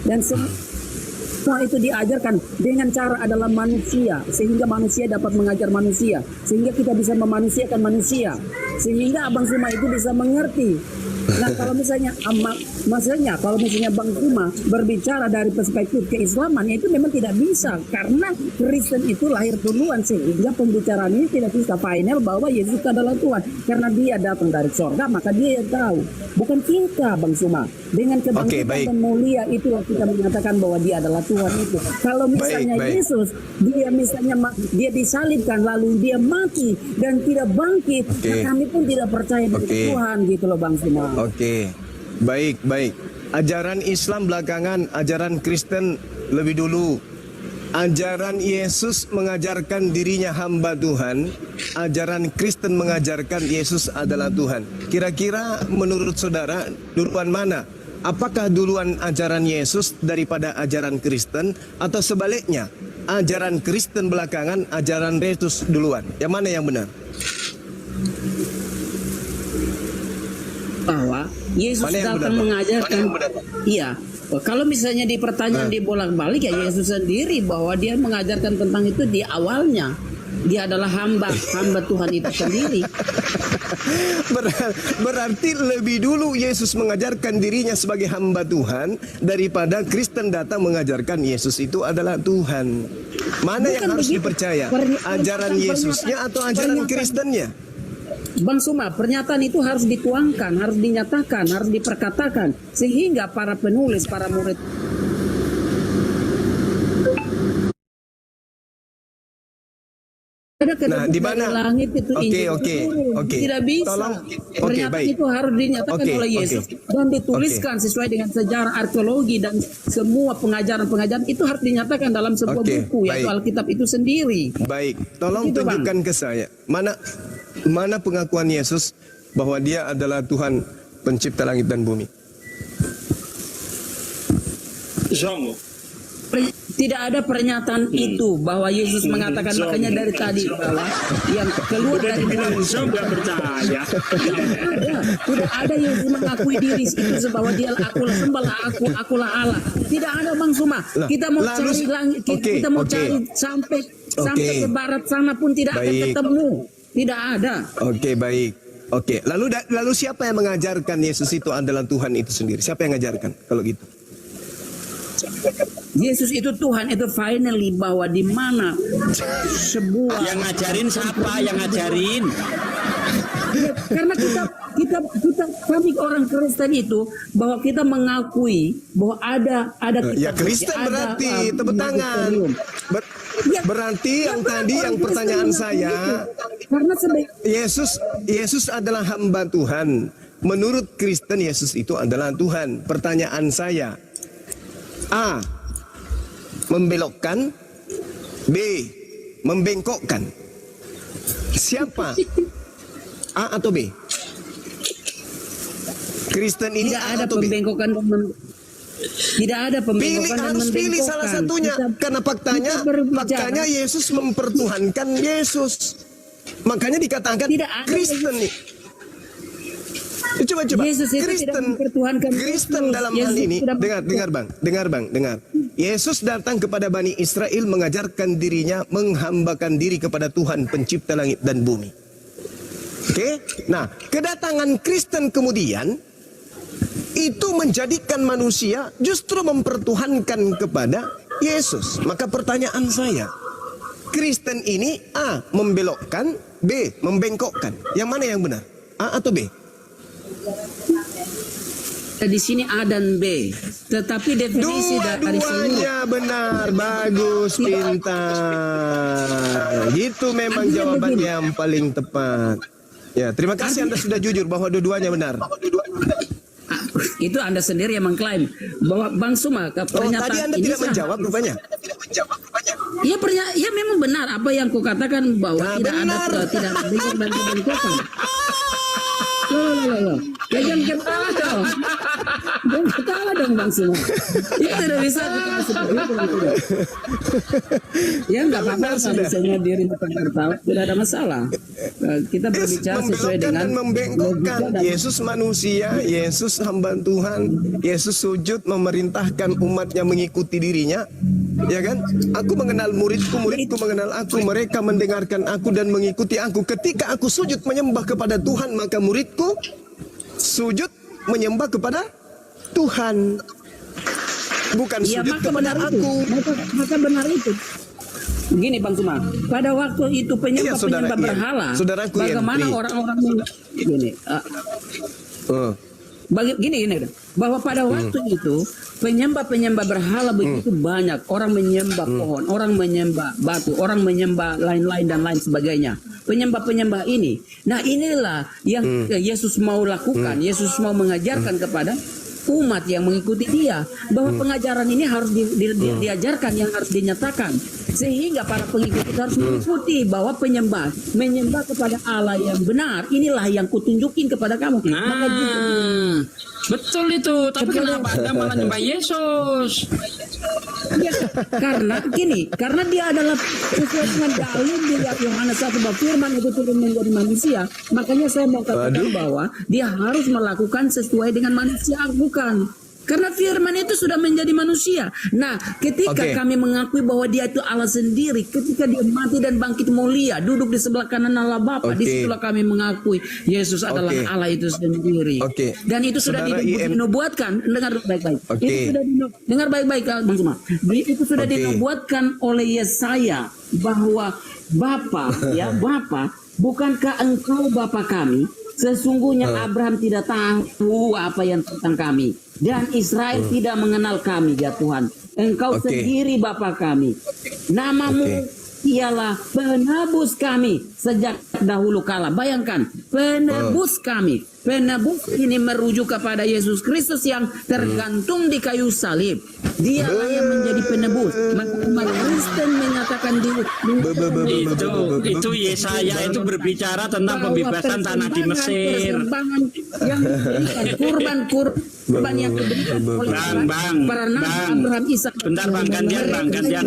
Speaker 3: dan semua itu diajarkan dengan cara adalah manusia, sehingga manusia dapat mengajar manusia, sehingga kita bisa memanusiakan manusia, sehingga Abang Suma itu bisa mengerti. Nah, kalau misalnya kalau misalnya Bang Suma berbicara dari perspektif keislaman, itu memang tidak bisa, karena Kristen itu lahir duluan, sehingga pembicaraan ini tidak bisa final bahwa Yesus adalah Tuhan, karena dia datang dari sorga, maka dia yang tahu, bukan kita, Bang Suma. Dengan kebangkitan dan mulia itulah kita menyatakan bahwa dia adalah Tuhan itu. Kalau misalnya Yesus, dia disalibkan lalu dia mati dan tidak bangkit, kami pun tidak percaya dengan Tuhan, gitu loh Bang Suma.
Speaker 1: Oke, baik. Ajaran Islam belakangan, ajaran Kristen lebih dulu. Ajaran Yesus mengajarkan dirinya hamba Tuhan, ajaran Kristen mengajarkan Yesus adalah Tuhan. Kira-kira menurut saudara, duluan mana? Apakah duluan ajaran Yesus daripada ajaran Kristen, atau sebaliknya, ajaran Kristen belakangan, ajaran Yesus duluan? Yang mana yang benar?
Speaker 3: Bahwa Yesus datang mengajarkan, iya. Kalau misalnya di pertanyaan dibolak-balik, ya Yesus sendiri bahwa dia mengajarkan tentang itu di awalnya. Dia adalah hamba Tuhan itu sendiri.
Speaker 1: Berarti lebih dulu Yesus mengajarkan dirinya sebagai hamba Tuhan daripada Kristen datang mengajarkan Yesus itu adalah Tuhan. Mana
Speaker 3: Bukan
Speaker 1: yang harus
Speaker 3: begitu.
Speaker 1: dipercaya? Ajaran Yesusnya atau ajaran Kristennya?
Speaker 3: Bang Suma, pernyataan itu harus dituangkan, harus dinyatakan, harus diperkatakan, sehingga para penulis, para murid
Speaker 1: Nah, di mana?
Speaker 3: Langit itu
Speaker 1: Oke.
Speaker 3: Tidak bisa.
Speaker 1: Tolong.
Speaker 3: Pernyataan itu harus dinyatakan oleh Yesus dan dituliskan sesuai dengan sejarah arkeologi dan semua pengajaran-pengajaran itu harus dinyatakan dalam sebuah buku, yaitu Alkitab itu sendiri.
Speaker 1: Baik, tolong
Speaker 3: Begitu,
Speaker 1: tunjukkan ke saya mana pengakuan Yesus bahwa dia adalah Tuhan pencipta langit dan bumi.
Speaker 3: Tidak ada pernyataan itu bahwa Yesus mengatakan, makanya dari tadi bahwa yang keluar dari mulut
Speaker 8: Nggak percaya.
Speaker 3: tidak ada Yesus mengakui diri itu bahwa dia akulah sembahlah akulah Allah. Tidak ada Bang Suma. Kita mau cari langit, kita mau cari sampai ke barat sana pun tidak akan ketemu. Tidak ada.
Speaker 1: Oke, baik. Oke, lalu siapa yang mengajarkan Yesus itu adalah Tuhan itu sendiri? Siapa yang mengajarkan kalau gitu?
Speaker 3: Yesus itu Tuhan, itu finally bahwa di mana sebuah
Speaker 8: Yang ngajarin siapa? Yang ngajarin?
Speaker 3: karena kami orang Kristen itu bahwa kita mengakui bahwa ada
Speaker 1: Ya Kristen berarti tepuk tangan. Berarti yang tadi yang pertanyaan saya,
Speaker 3: karena
Speaker 1: Yesus adalah hamba Tuhan. Menurut Kristen Yesus itu adalah Tuhan. Pertanyaan saya, A, membelokkan, B, membengkokkan. Siapa? A atau B? Kristen ini
Speaker 3: tidak
Speaker 1: A
Speaker 3: ada
Speaker 1: atau B?
Speaker 3: pembengkokan tidak ada pembengkokan dan
Speaker 1: Harus pilih salah satunya. Karena faktanya Yesus mempertuhankan Yesus. Makanya dikatakan
Speaker 3: Tidak ada
Speaker 1: Kristen nih. Coba.
Speaker 3: Yesus itu tidak mempertuhankan
Speaker 1: Kristen dalam hal ini, dengar bang. Yesus datang kepada Bani Israel mengajarkan dirinya menghambakan diri kepada Tuhan pencipta langit dan bumi. Oke? Nah, kedatangan Kristen kemudian itu menjadikan manusia justru mempertuhankan kepada Yesus. Maka pertanyaan saya, Kristen ini A, membelokkan, B, membengkokkan. Yang mana yang benar? A atau B?
Speaker 3: Di sini A dan B, tetapi definisi dari
Speaker 1: Dua-duanya benar, bagus, pintar. Itu memang jawaban yang paling tepat. Ya, terima kasih Anda sudah jujur bahwa dua-duanya benar.
Speaker 3: itu Anda sendiri yang mengklaim bahwa Bang Suma pernyataan
Speaker 1: tadi Anda
Speaker 3: ini
Speaker 1: tidak menjawab rupanya.
Speaker 3: Ya memang benar apa yang kau katakan bahwa
Speaker 1: Nah,
Speaker 3: tidak
Speaker 1: benar.
Speaker 3: ada tidak bengkok dan kebengkokan. Loh. Ya jangan ketawa dong. Jangan ketawa dong Bang Suma. Itu tidak bisa kita seperti itu. Bang Suma. Ya nggak apa-apa kalau misalnya diri bukan tertawa, tidak ada masalah. Kita berbicara sesuai
Speaker 1: Membelokkan
Speaker 3: dengan
Speaker 1: dan membengkokkan.
Speaker 3: logika dan-
Speaker 1: Yesus manusia, Yesus hamba Tuhan, Yesus sujud memerintahkan umatnya mengikuti dirinya. Ya kan? Aku mengenal muridku, muridku mengenal aku, mereka mendengarkan aku dan mengikuti aku. Ketika aku sujud menyembah kepada Tuhan, maka muridku sujud menyembah kepada Tuhan. Bukan
Speaker 3: Ya
Speaker 1: sujud
Speaker 3: maka
Speaker 1: kepada
Speaker 3: benar itu.
Speaker 1: aku.
Speaker 3: Maka benar itu. Begini Bang Suma, pada waktu itu
Speaker 1: Iya, saudara
Speaker 3: penyembah
Speaker 1: Ian.
Speaker 3: berhala,
Speaker 1: Saudaraku Ian
Speaker 3: bagaimana
Speaker 1: Pri.
Speaker 3: orang-orang gini,
Speaker 1: Oh.
Speaker 3: gini, bahwa pada waktu itu penyembah berhala begitu banyak, orang menyembah pohon, orang menyembah batu, orang menyembah lain-lain dan lain sebagainya. Penyembah ini. Nah, inilah yang Yesus mau lakukan. Yesus mau mengajarkan kepada umat yang mengikuti dia bahwa pengajaran ini harus diajarkan, yang harus dinyatakan, sehingga para pengikut itu harus mengikuti bahwa menyembah kepada Allah yang benar. Inilah yang kutunjukin kepada kamu. Maka gitu.
Speaker 8: Betul itu. Tapi kenapa Anda malah nyembah Yesus?
Speaker 3: Ya, karena dia adalah sesuai dengan dalil di Yohanes 1 bahwa firman itu turun menjadi manusia. Makanya saya mau katakan bahwa dia harus melakukan sesuai dengan manusia, bukan. Karena firman itu sudah menjadi manusia. Nah, ketika
Speaker 1: Oke.
Speaker 3: kami mengakui bahwa dia itu Allah sendiri, ketika dia mati dan bangkit mulia, duduk di sebelah kanan Allah Bapa,
Speaker 1: Oke.
Speaker 3: disitulah kami mengakui Yesus adalah
Speaker 1: Oke.
Speaker 3: Allah itu sendiri.
Speaker 1: Oke.
Speaker 3: Dan itu sudah
Speaker 1: Saudara IM.
Speaker 3: dinubuatkan. Dengar baik-baik.
Speaker 1: Oke.
Speaker 3: Itu sudah dengar baik-baik Bang Suma. Itu sudah
Speaker 1: Oke.
Speaker 3: dinubuatkan oleh Yesaya bahwa Bapa, Bapa, bukankah engkau Bapa kami? Sesungguhnya Abraham tidak tahu apa yang tentang kami, dan Israel tidak mengenal kami, ya Tuhan. Engkau
Speaker 1: Oke.
Speaker 3: sendiri Bapa kami. Namamu ialah penebus kami sejak dahulu kala. Bayangkan, penebus kami. Penebus ini merujuk kepada Yesus Kristus yang tergantung di kayu salib. Dialah yang menjadi penebus. Maka umat Kristen menyatakan
Speaker 8: Itu Yesaya itu berbicara tentang pembebasan tanah di Mesir.
Speaker 3: persembahan yang diberikan, kurban yang diberikan oleh para nabi Abraham, Ishak.
Speaker 8: Bentar, Bang. Gantian,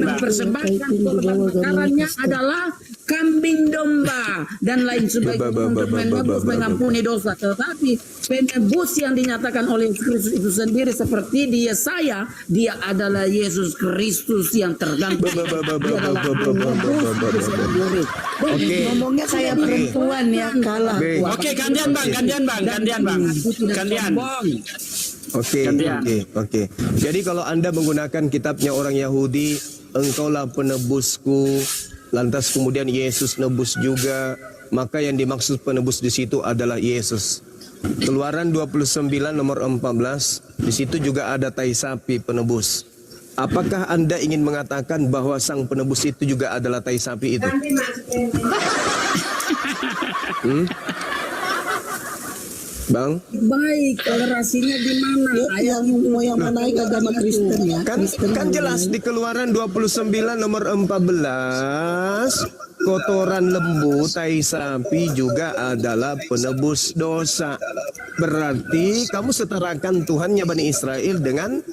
Speaker 8: Bang.
Speaker 3: Persembahkan korban bakarannya adalah kambing domba dan lain sebagainya untuk menebus, mengampuni dosa. Tetapi penebus yang dinyatakan oleh Kristus itu sendiri seperti di Yesaya, dia adalah Yesus Kristus yang tergantung. Dia adalah penebus itu sendiri.
Speaker 1: Oke.
Speaker 7: Ngomongnya kayak perempuan ya, kalah.
Speaker 1: Baik.
Speaker 8: Oke, gantian Bang. Gantian.
Speaker 1: Oke. Jadi kalau Anda menggunakan kitabnya orang Yahudi, engkaulah penebusku, lantas kemudian Yesus nebus juga, maka yang dimaksud penebus di situ adalah Yesus. Keluaran 29 nomor 14, di situ juga ada tai sapi penebus. Apakah Anda ingin mengatakan bahwa sang penebus itu juga adalah tai sapi itu? Bang?
Speaker 3: Baik, toleransinya di mana?
Speaker 7: Yang mau yang menaik agama Kristen ya.
Speaker 1: Kan jelas di Keluaran 29 nomor 14, kotoran lembu, tai sapi juga adalah penebus dosa. Berarti kamu setarakan Tuhannya Bani Israel dengan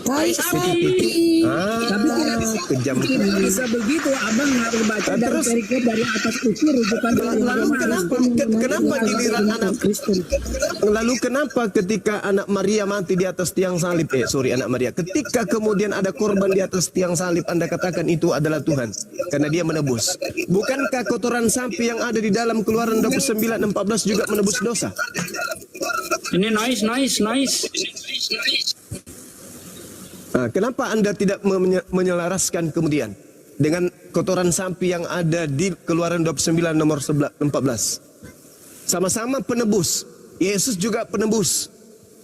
Speaker 7: Tai sapi.
Speaker 1: Kejam.
Speaker 3: Bisa begitu, abang harus baca dari
Speaker 1: Terus?
Speaker 3: perikop dari atas itu rujukan
Speaker 1: Lalu kenapa giliran anak Lalu kenapa ketika anak Maria mati di atas tiang salib, anak Maria, ketika kemudian ada korban di atas tiang salib, Anda katakan itu adalah Tuhan karena dia menebus. Bukankah kotoran sapi yang ada di dalam Keluaran 29:14 juga menebus dosa?
Speaker 8: Ini noise.
Speaker 1: Nah, kenapa Anda tidak menyelaraskan kemudian dengan kotoran sapi yang ada di Keluaran 29 nomor 14? Sama-sama penebus. Yesus juga penebus.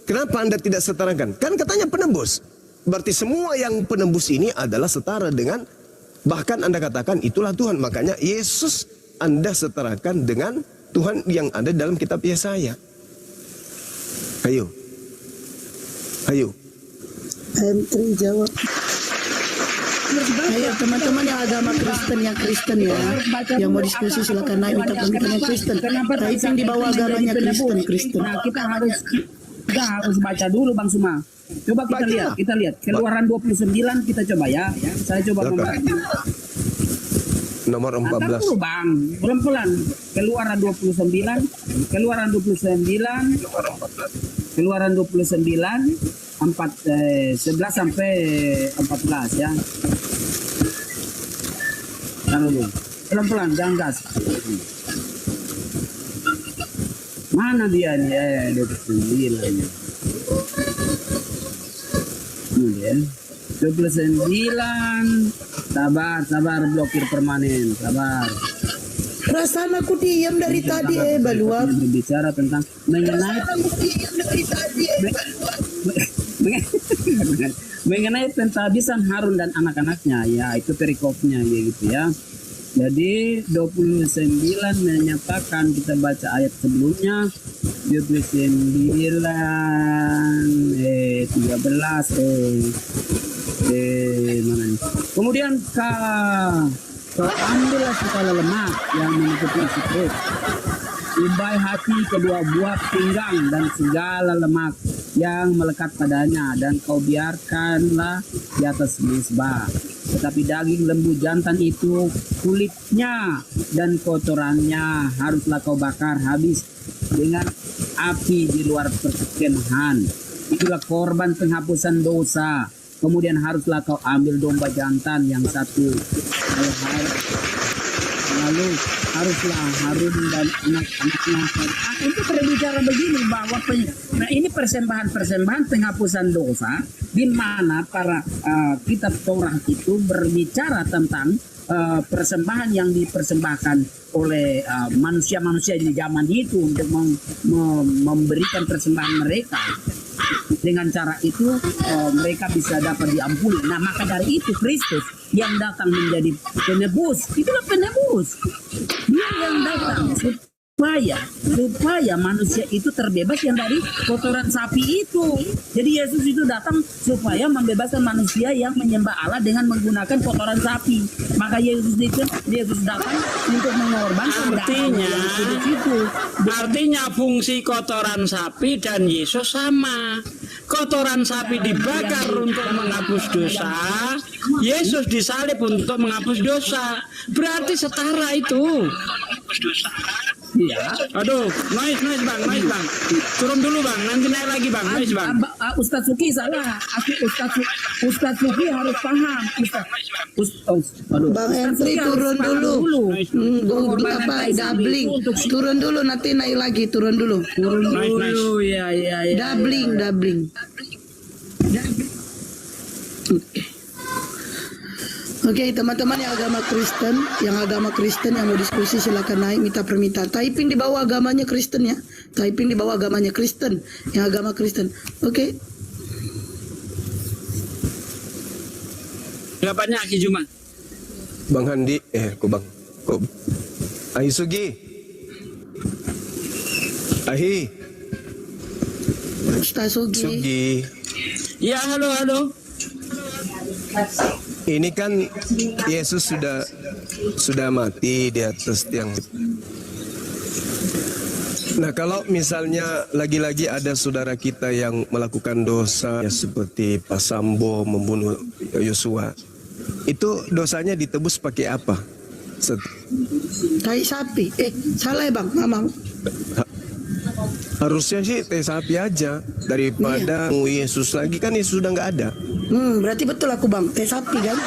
Speaker 1: Kenapa Anda tidak setarakan? Kan katanya penebus. Berarti semua yang penebus ini adalah setara dengan, bahkan Anda katakan itulah Tuhan. Makanya Yesus Anda setarakan dengan Tuhan yang ada dalam kitab Yesaya. Ayo.
Speaker 7: M3 jawab.
Speaker 3: harus baca.
Speaker 7: Ayo teman-teman yang agama Kristen, yang Kristen ya, yang mau diskusi silakan naik minta pemikiran yang Kristen. Typing di bawah agamanya Kristen.
Speaker 3: Nah, kita harus baca dulu Bang Suma. Coba kita lihat. Keluaran 29 kita coba ya. Saya coba membaca.
Speaker 1: Nomor
Speaker 3: Antar
Speaker 1: 14.
Speaker 3: dulu Bang, pelan-pelan. Keluaran 29, Keluaran 29, 11 sampai 14 ya. Taruh dulu. Pelan-pelan, jangan gas. Mana dia nih? 29. Ini dia. 29. Sabar, blokir permanen, sabar.
Speaker 7: Perasaan aku diam dari tadi Baluap.
Speaker 3: Berbicara tentang mengenai pentabisan Harun dan anak-anaknya, ya itu perikopnya gitu ya. Jadi 29 menyatakan, kita baca ayat sebelumnya 29 13 mana ini? Kemudian kau ambillah segala lemak yang menutupi isi perut, tibai hati kedua buah pinggang dan segala lemak yang melekat padanya, dan kau biarkanlah di atas mezbah. Tetapi daging lembu jantan itu, kulitnya dan kotorannya haruslah kau bakar habis dengan api di luar perkemahan. Itulah korban penghapusan dosa. Kemudian haruslah kau ambil domba jantan yang satu. Lalu haruslah Harun dan anak-anaknya. Itu berbicara begini bahwa ini persembahan penghapusan dosa, di mana para kitab Taurat itu berbicara tentang persembahan yang dipersembahkan oleh manusia-manusia di zaman itu untuk memberikan persembahan mereka. Dengan cara itu mereka bisa dapat diampuni. Nah, maka dari itu Kristus yang datang menjadi penebus, itulah penebus. Dia yang datang supaya manusia itu terbebas yang dari kotoran sapi itu. Jadi Yesus itu datang supaya membebaskan manusia yang menyembah Allah dengan menggunakan kotoran sapi. Maka Yesus datang untuk mengorbankan
Speaker 8: Artinya fungsi kotoran sapi dan Yesus sama. Kotoran sapi dibakar untuk menghapus dosa, Yesus disalib untuk menghapus dosa. Berarti setara itu.
Speaker 3: Iya.
Speaker 8: Aduh, noise bang. Turun dulu bang, nanti naik lagi bang, noise bang.
Speaker 3: Ustaz Suki salah. Ustaz Suki harus paham.
Speaker 7: Bang Henry turun dulu. Doubling. Turun dulu nanti naik lagi. Turun dulu.
Speaker 8: Nice.
Speaker 3: Ya.
Speaker 7: Doubling. Oke, teman-teman yang agama Kristen yang mau diskusi silakan naik minta permintaan. Typing di bawah agamanya Kristen ya. Typing di bawah agamanya Kristen, yang agama Kristen. Oke.
Speaker 8: Tanggapannya Aki Juma.
Speaker 1: Bang Handi, Ahi Sugi. Ahi.
Speaker 7: Ustaz Sugi.
Speaker 8: Ya, halo.
Speaker 1: Ini kan Yesus sudah mati di atas tiang. Nah, kalau misalnya lagi-lagi ada saudara kita yang melakukan dosa ya, seperti Pak Sambo membunuh Yosua, itu dosanya ditebus pakai apa?
Speaker 7: Tai sapi. Salah ya Bang, Mamang.
Speaker 1: Harusnya sih teh sapi aja daripada Yesus lagi, kan Yesus sudah nggak ada.
Speaker 7: Berarti betul aku Bang, teh sapi kan?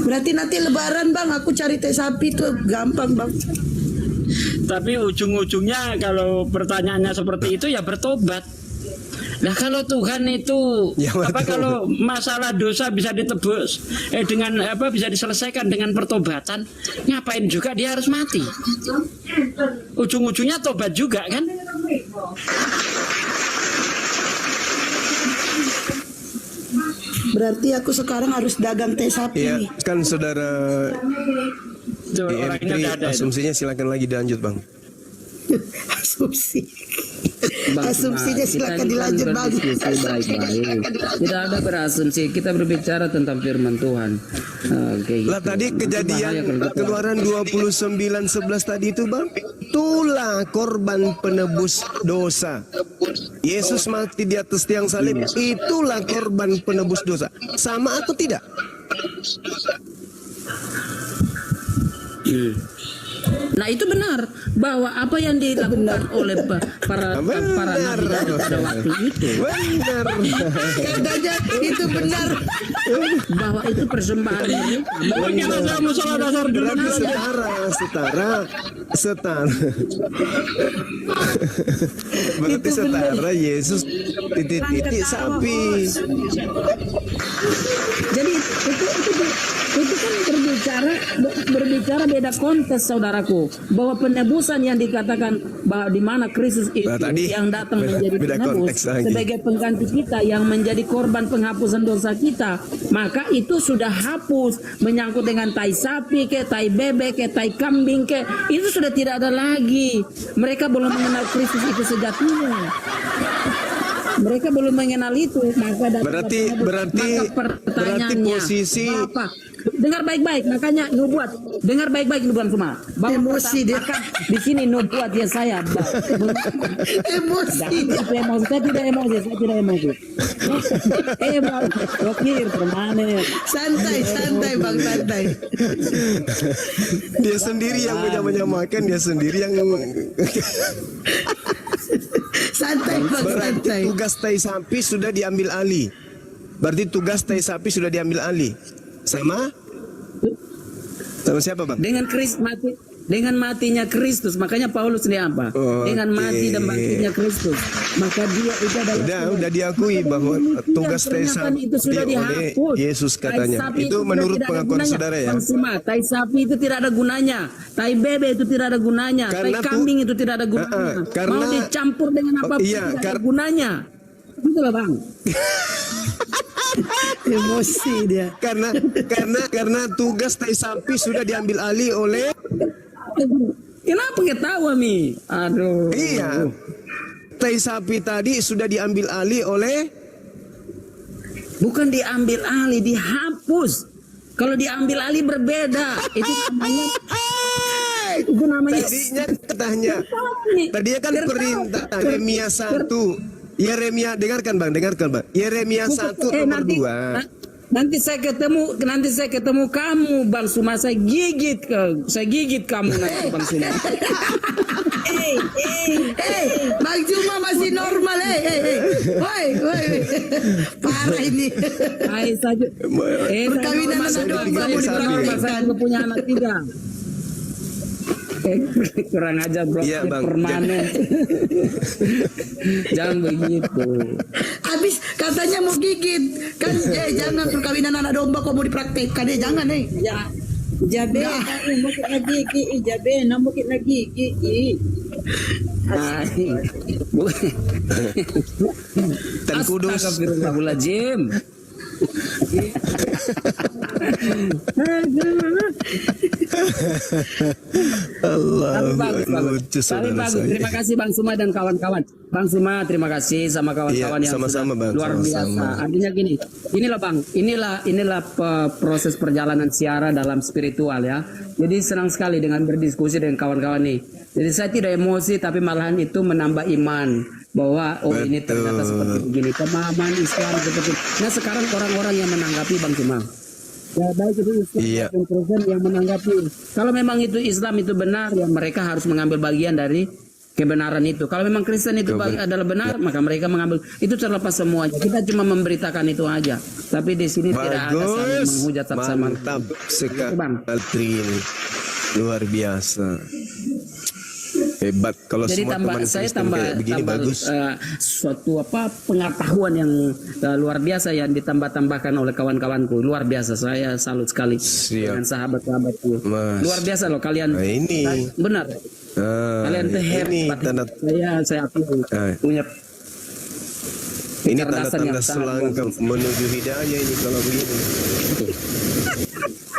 Speaker 7: Berarti nanti lebaran Bang, aku cari teh sapi tuh gampang Bang.
Speaker 8: Tapi ujung-ujungnya kalau pertanyaannya seperti itu ya bertobat. Nah kalau Tuhan itu
Speaker 1: Ya,
Speaker 8: kalau masalah dosa bisa ditebus bisa diselesaikan dengan pertobatan, ngapain juga dia harus mati? Ujung-ujungnya tobat juga kan?
Speaker 7: Berarti aku sekarang harus dagang teh sapi
Speaker 1: Iya,
Speaker 7: nih.
Speaker 1: kan saudara
Speaker 8: Orangnya
Speaker 1: Entry,
Speaker 8: udah ada itu.
Speaker 1: asumsinya silakan lagi dilanjut Bang.
Speaker 7: Asumsi.
Speaker 3: Bang
Speaker 7: Asumsinya
Speaker 3: Suma,
Speaker 7: silakan
Speaker 3: kita ini kan
Speaker 7: dilanjut, Bang.
Speaker 3: berdiskusi baik-baik. Tidak ada berasumsi, kita berbicara tentang firman Tuhan. Oke, gitu.
Speaker 1: Lah tadi
Speaker 3: Nanti
Speaker 1: kejadian
Speaker 3: bahaya kalau kita-
Speaker 1: Keluaran 29:11 tadi itu bang, itulah korban penebus dosa. Yesus mati di atas tiang salib, itulah korban penebus dosa. Sama atau tidak?
Speaker 3: Nah itu benar bahwa apa yang dilakukan oleh para nabi pada waktu itu,
Speaker 1: Benar.
Speaker 7: Katanya itu benar.
Speaker 3: bahwa itu persembahan mereka.
Speaker 8: Kita saya musola dasar dulu.
Speaker 1: Berarti setara. Berarti setara Yesus titik-titik sapi.
Speaker 3: Jadi itu kan berbicara beda konteks, saudaraku, bahwa penebusan yang dikatakan bahwa di mana Kristus itu
Speaker 1: Nah, tadi
Speaker 3: yang datang
Speaker 1: beda-
Speaker 3: menjadi
Speaker 1: beda
Speaker 3: penebus
Speaker 1: konteks lagi.
Speaker 3: sebagai pengganti kita yang menjadi korban penghapusan dosa kita, maka itu sudah hapus. Menyangkut dengan tai sapi ke tai bebek ke tai kambing ke, itu sudah tidak ada lagi. Mereka belum mengenal Kristus itu sejatinya. Mereka belum mengenal itu, maka
Speaker 1: Berarti
Speaker 3: pertanyaannya
Speaker 1: posisi
Speaker 3: apa? Dengar baik-baik, makanya nubuat. Dengar baik-baik nubuat semua.
Speaker 7: Emosi dia.
Speaker 3: Maka di sini nubuat ya saya.
Speaker 7: Emosi.
Speaker 3: Jangan saya tidak emosi. Bang, rokir permanen.
Speaker 7: Santai Bang, santai.
Speaker 1: Dia sendiri yang menyamakan, dia sendiri yang
Speaker 7: Santai Bang,
Speaker 1: berarti
Speaker 7: santai.
Speaker 1: tugas tai sapi sudah diambil alih. Berarti tugas tai sapi sudah diambil alih. Sama siapa bang?
Speaker 3: Dengan matinya Kristus, makanya Paulus ini apa?
Speaker 1: Oke.
Speaker 3: Dengan mati dan bangkitnya Kristus, maka dia itu adalah
Speaker 1: Udah diakui bahwa tugas tai sapi
Speaker 3: itu sudah
Speaker 1: oleh
Speaker 3: dihapus.
Speaker 1: Yesus
Speaker 3: Tai
Speaker 1: katanya.
Speaker 3: sapi
Speaker 1: Itu
Speaker 3: sudah
Speaker 1: menurut
Speaker 3: tidak ada
Speaker 1: pengakuan
Speaker 3: gunanya.
Speaker 1: saudara ya.
Speaker 3: Bang Suma, tai sapi itu tidak ada gunanya. Tai bebe itu tidak ada gunanya.
Speaker 1: Karena
Speaker 3: Tai kambing itu tidak ada gunanya.
Speaker 1: karena-
Speaker 3: Mau dicampur dengan apapun
Speaker 1: iya,
Speaker 3: tidak ada gunanya. Itulah bang.
Speaker 7: Emosi dia.
Speaker 1: Karena tugas tai sapi sudah diambil alih oleh
Speaker 3: Kenapa ketawa Mi? Aduh.
Speaker 1: iya. Tai sapi tadi sudah diambil alih oleh
Speaker 3: Bukan diambil alih, dihapus. Kalau diambil alih berbeda. Itu namanya
Speaker 1: tadinya kan perintah Yeremia 1. Yeremia dengarkan bang. Yeremia 1 nomor 2.
Speaker 3: Nanti saya ketemu kamu Bang Suma, saya gigit kamu nanti Bang Suma.
Speaker 7: Bang Suma masih normal. Woi. Parah ini. Perkawinan anak domba mau
Speaker 3: Saya juga punya anak 3. Kurang aja bro,
Speaker 1: Iya, Bang.
Speaker 3: permanen. Jangan begitu.
Speaker 7: Habis katanya mau gigit. Kan jangan perkawinan anak domba kok mau dipraktekkan jangan
Speaker 3: Ya, jabe, mungkin lagi gigi.
Speaker 1: Dan kudus.
Speaker 3: Astagfirullahaladzim.
Speaker 1: Allah
Speaker 3: Tapi
Speaker 1: lucu saudara
Speaker 3: bagus.
Speaker 1: saya.
Speaker 3: Terima kasih Bang Suma dan kawan-kawan. Bang Suma, terima kasih sama kawan-kawan
Speaker 1: Iya,
Speaker 3: yang
Speaker 1: sama-sama,
Speaker 3: sudah
Speaker 1: Bang.
Speaker 3: luar biasa.
Speaker 1: Sama-sama.
Speaker 3: Artinya gini, inilah Bang, inilah proses perjalanan siara dalam spiritual ya. Jadi senang sekali dengan berdiskusi dengan kawan-kawan nih. Jadi saya tidak emosi, tapi malahan itu menambah iman bahwa ini ternyata seperti begini, pemahaman Islam seperti. Nah sekarang orang-orang yang menanggapi Bang Suma. Ya baik itu Islam
Speaker 1: Iya.
Speaker 3: dan Kristen yang menanggapi. Kalau memang itu Islam itu benar, ya mereka harus mengambil bagian dari kebenaran itu. Kalau memang Kristen itu adalah benar, maka mereka mengambil. Itu terlepas semuanya. Kita cuma memberitakan itu aja. Tapi di sini tidak ada saling menghujat satu sama lain.
Speaker 1: Mantap sekali
Speaker 3: Bang.
Speaker 1: ini. Luar biasa. Hebat kalau
Speaker 3: Jadi
Speaker 1: semua teman
Speaker 3: saya
Speaker 1: Kristen
Speaker 3: tambah
Speaker 1: kayak begini bagus.
Speaker 3: suatu pengetahuan yang luar biasa yang ditambah-tambahkan oleh kawan-kawanku. Luar biasa, saya salut sekali
Speaker 1: Siap.
Speaker 3: dengan sahabat-sahabatku.
Speaker 1: Mas.
Speaker 3: Luar biasa loh kalian.
Speaker 1: Nah, ini.
Speaker 3: Benar. Kalian tuh
Speaker 1: ini
Speaker 3: hebat.
Speaker 1: tanda
Speaker 3: Saya akui punya
Speaker 1: ini
Speaker 3: kecerdasan
Speaker 1: tanda-tanda
Speaker 3: yang sangat luar
Speaker 1: selangkah
Speaker 3: biasa.
Speaker 1: menuju hidayah ini kalau begini.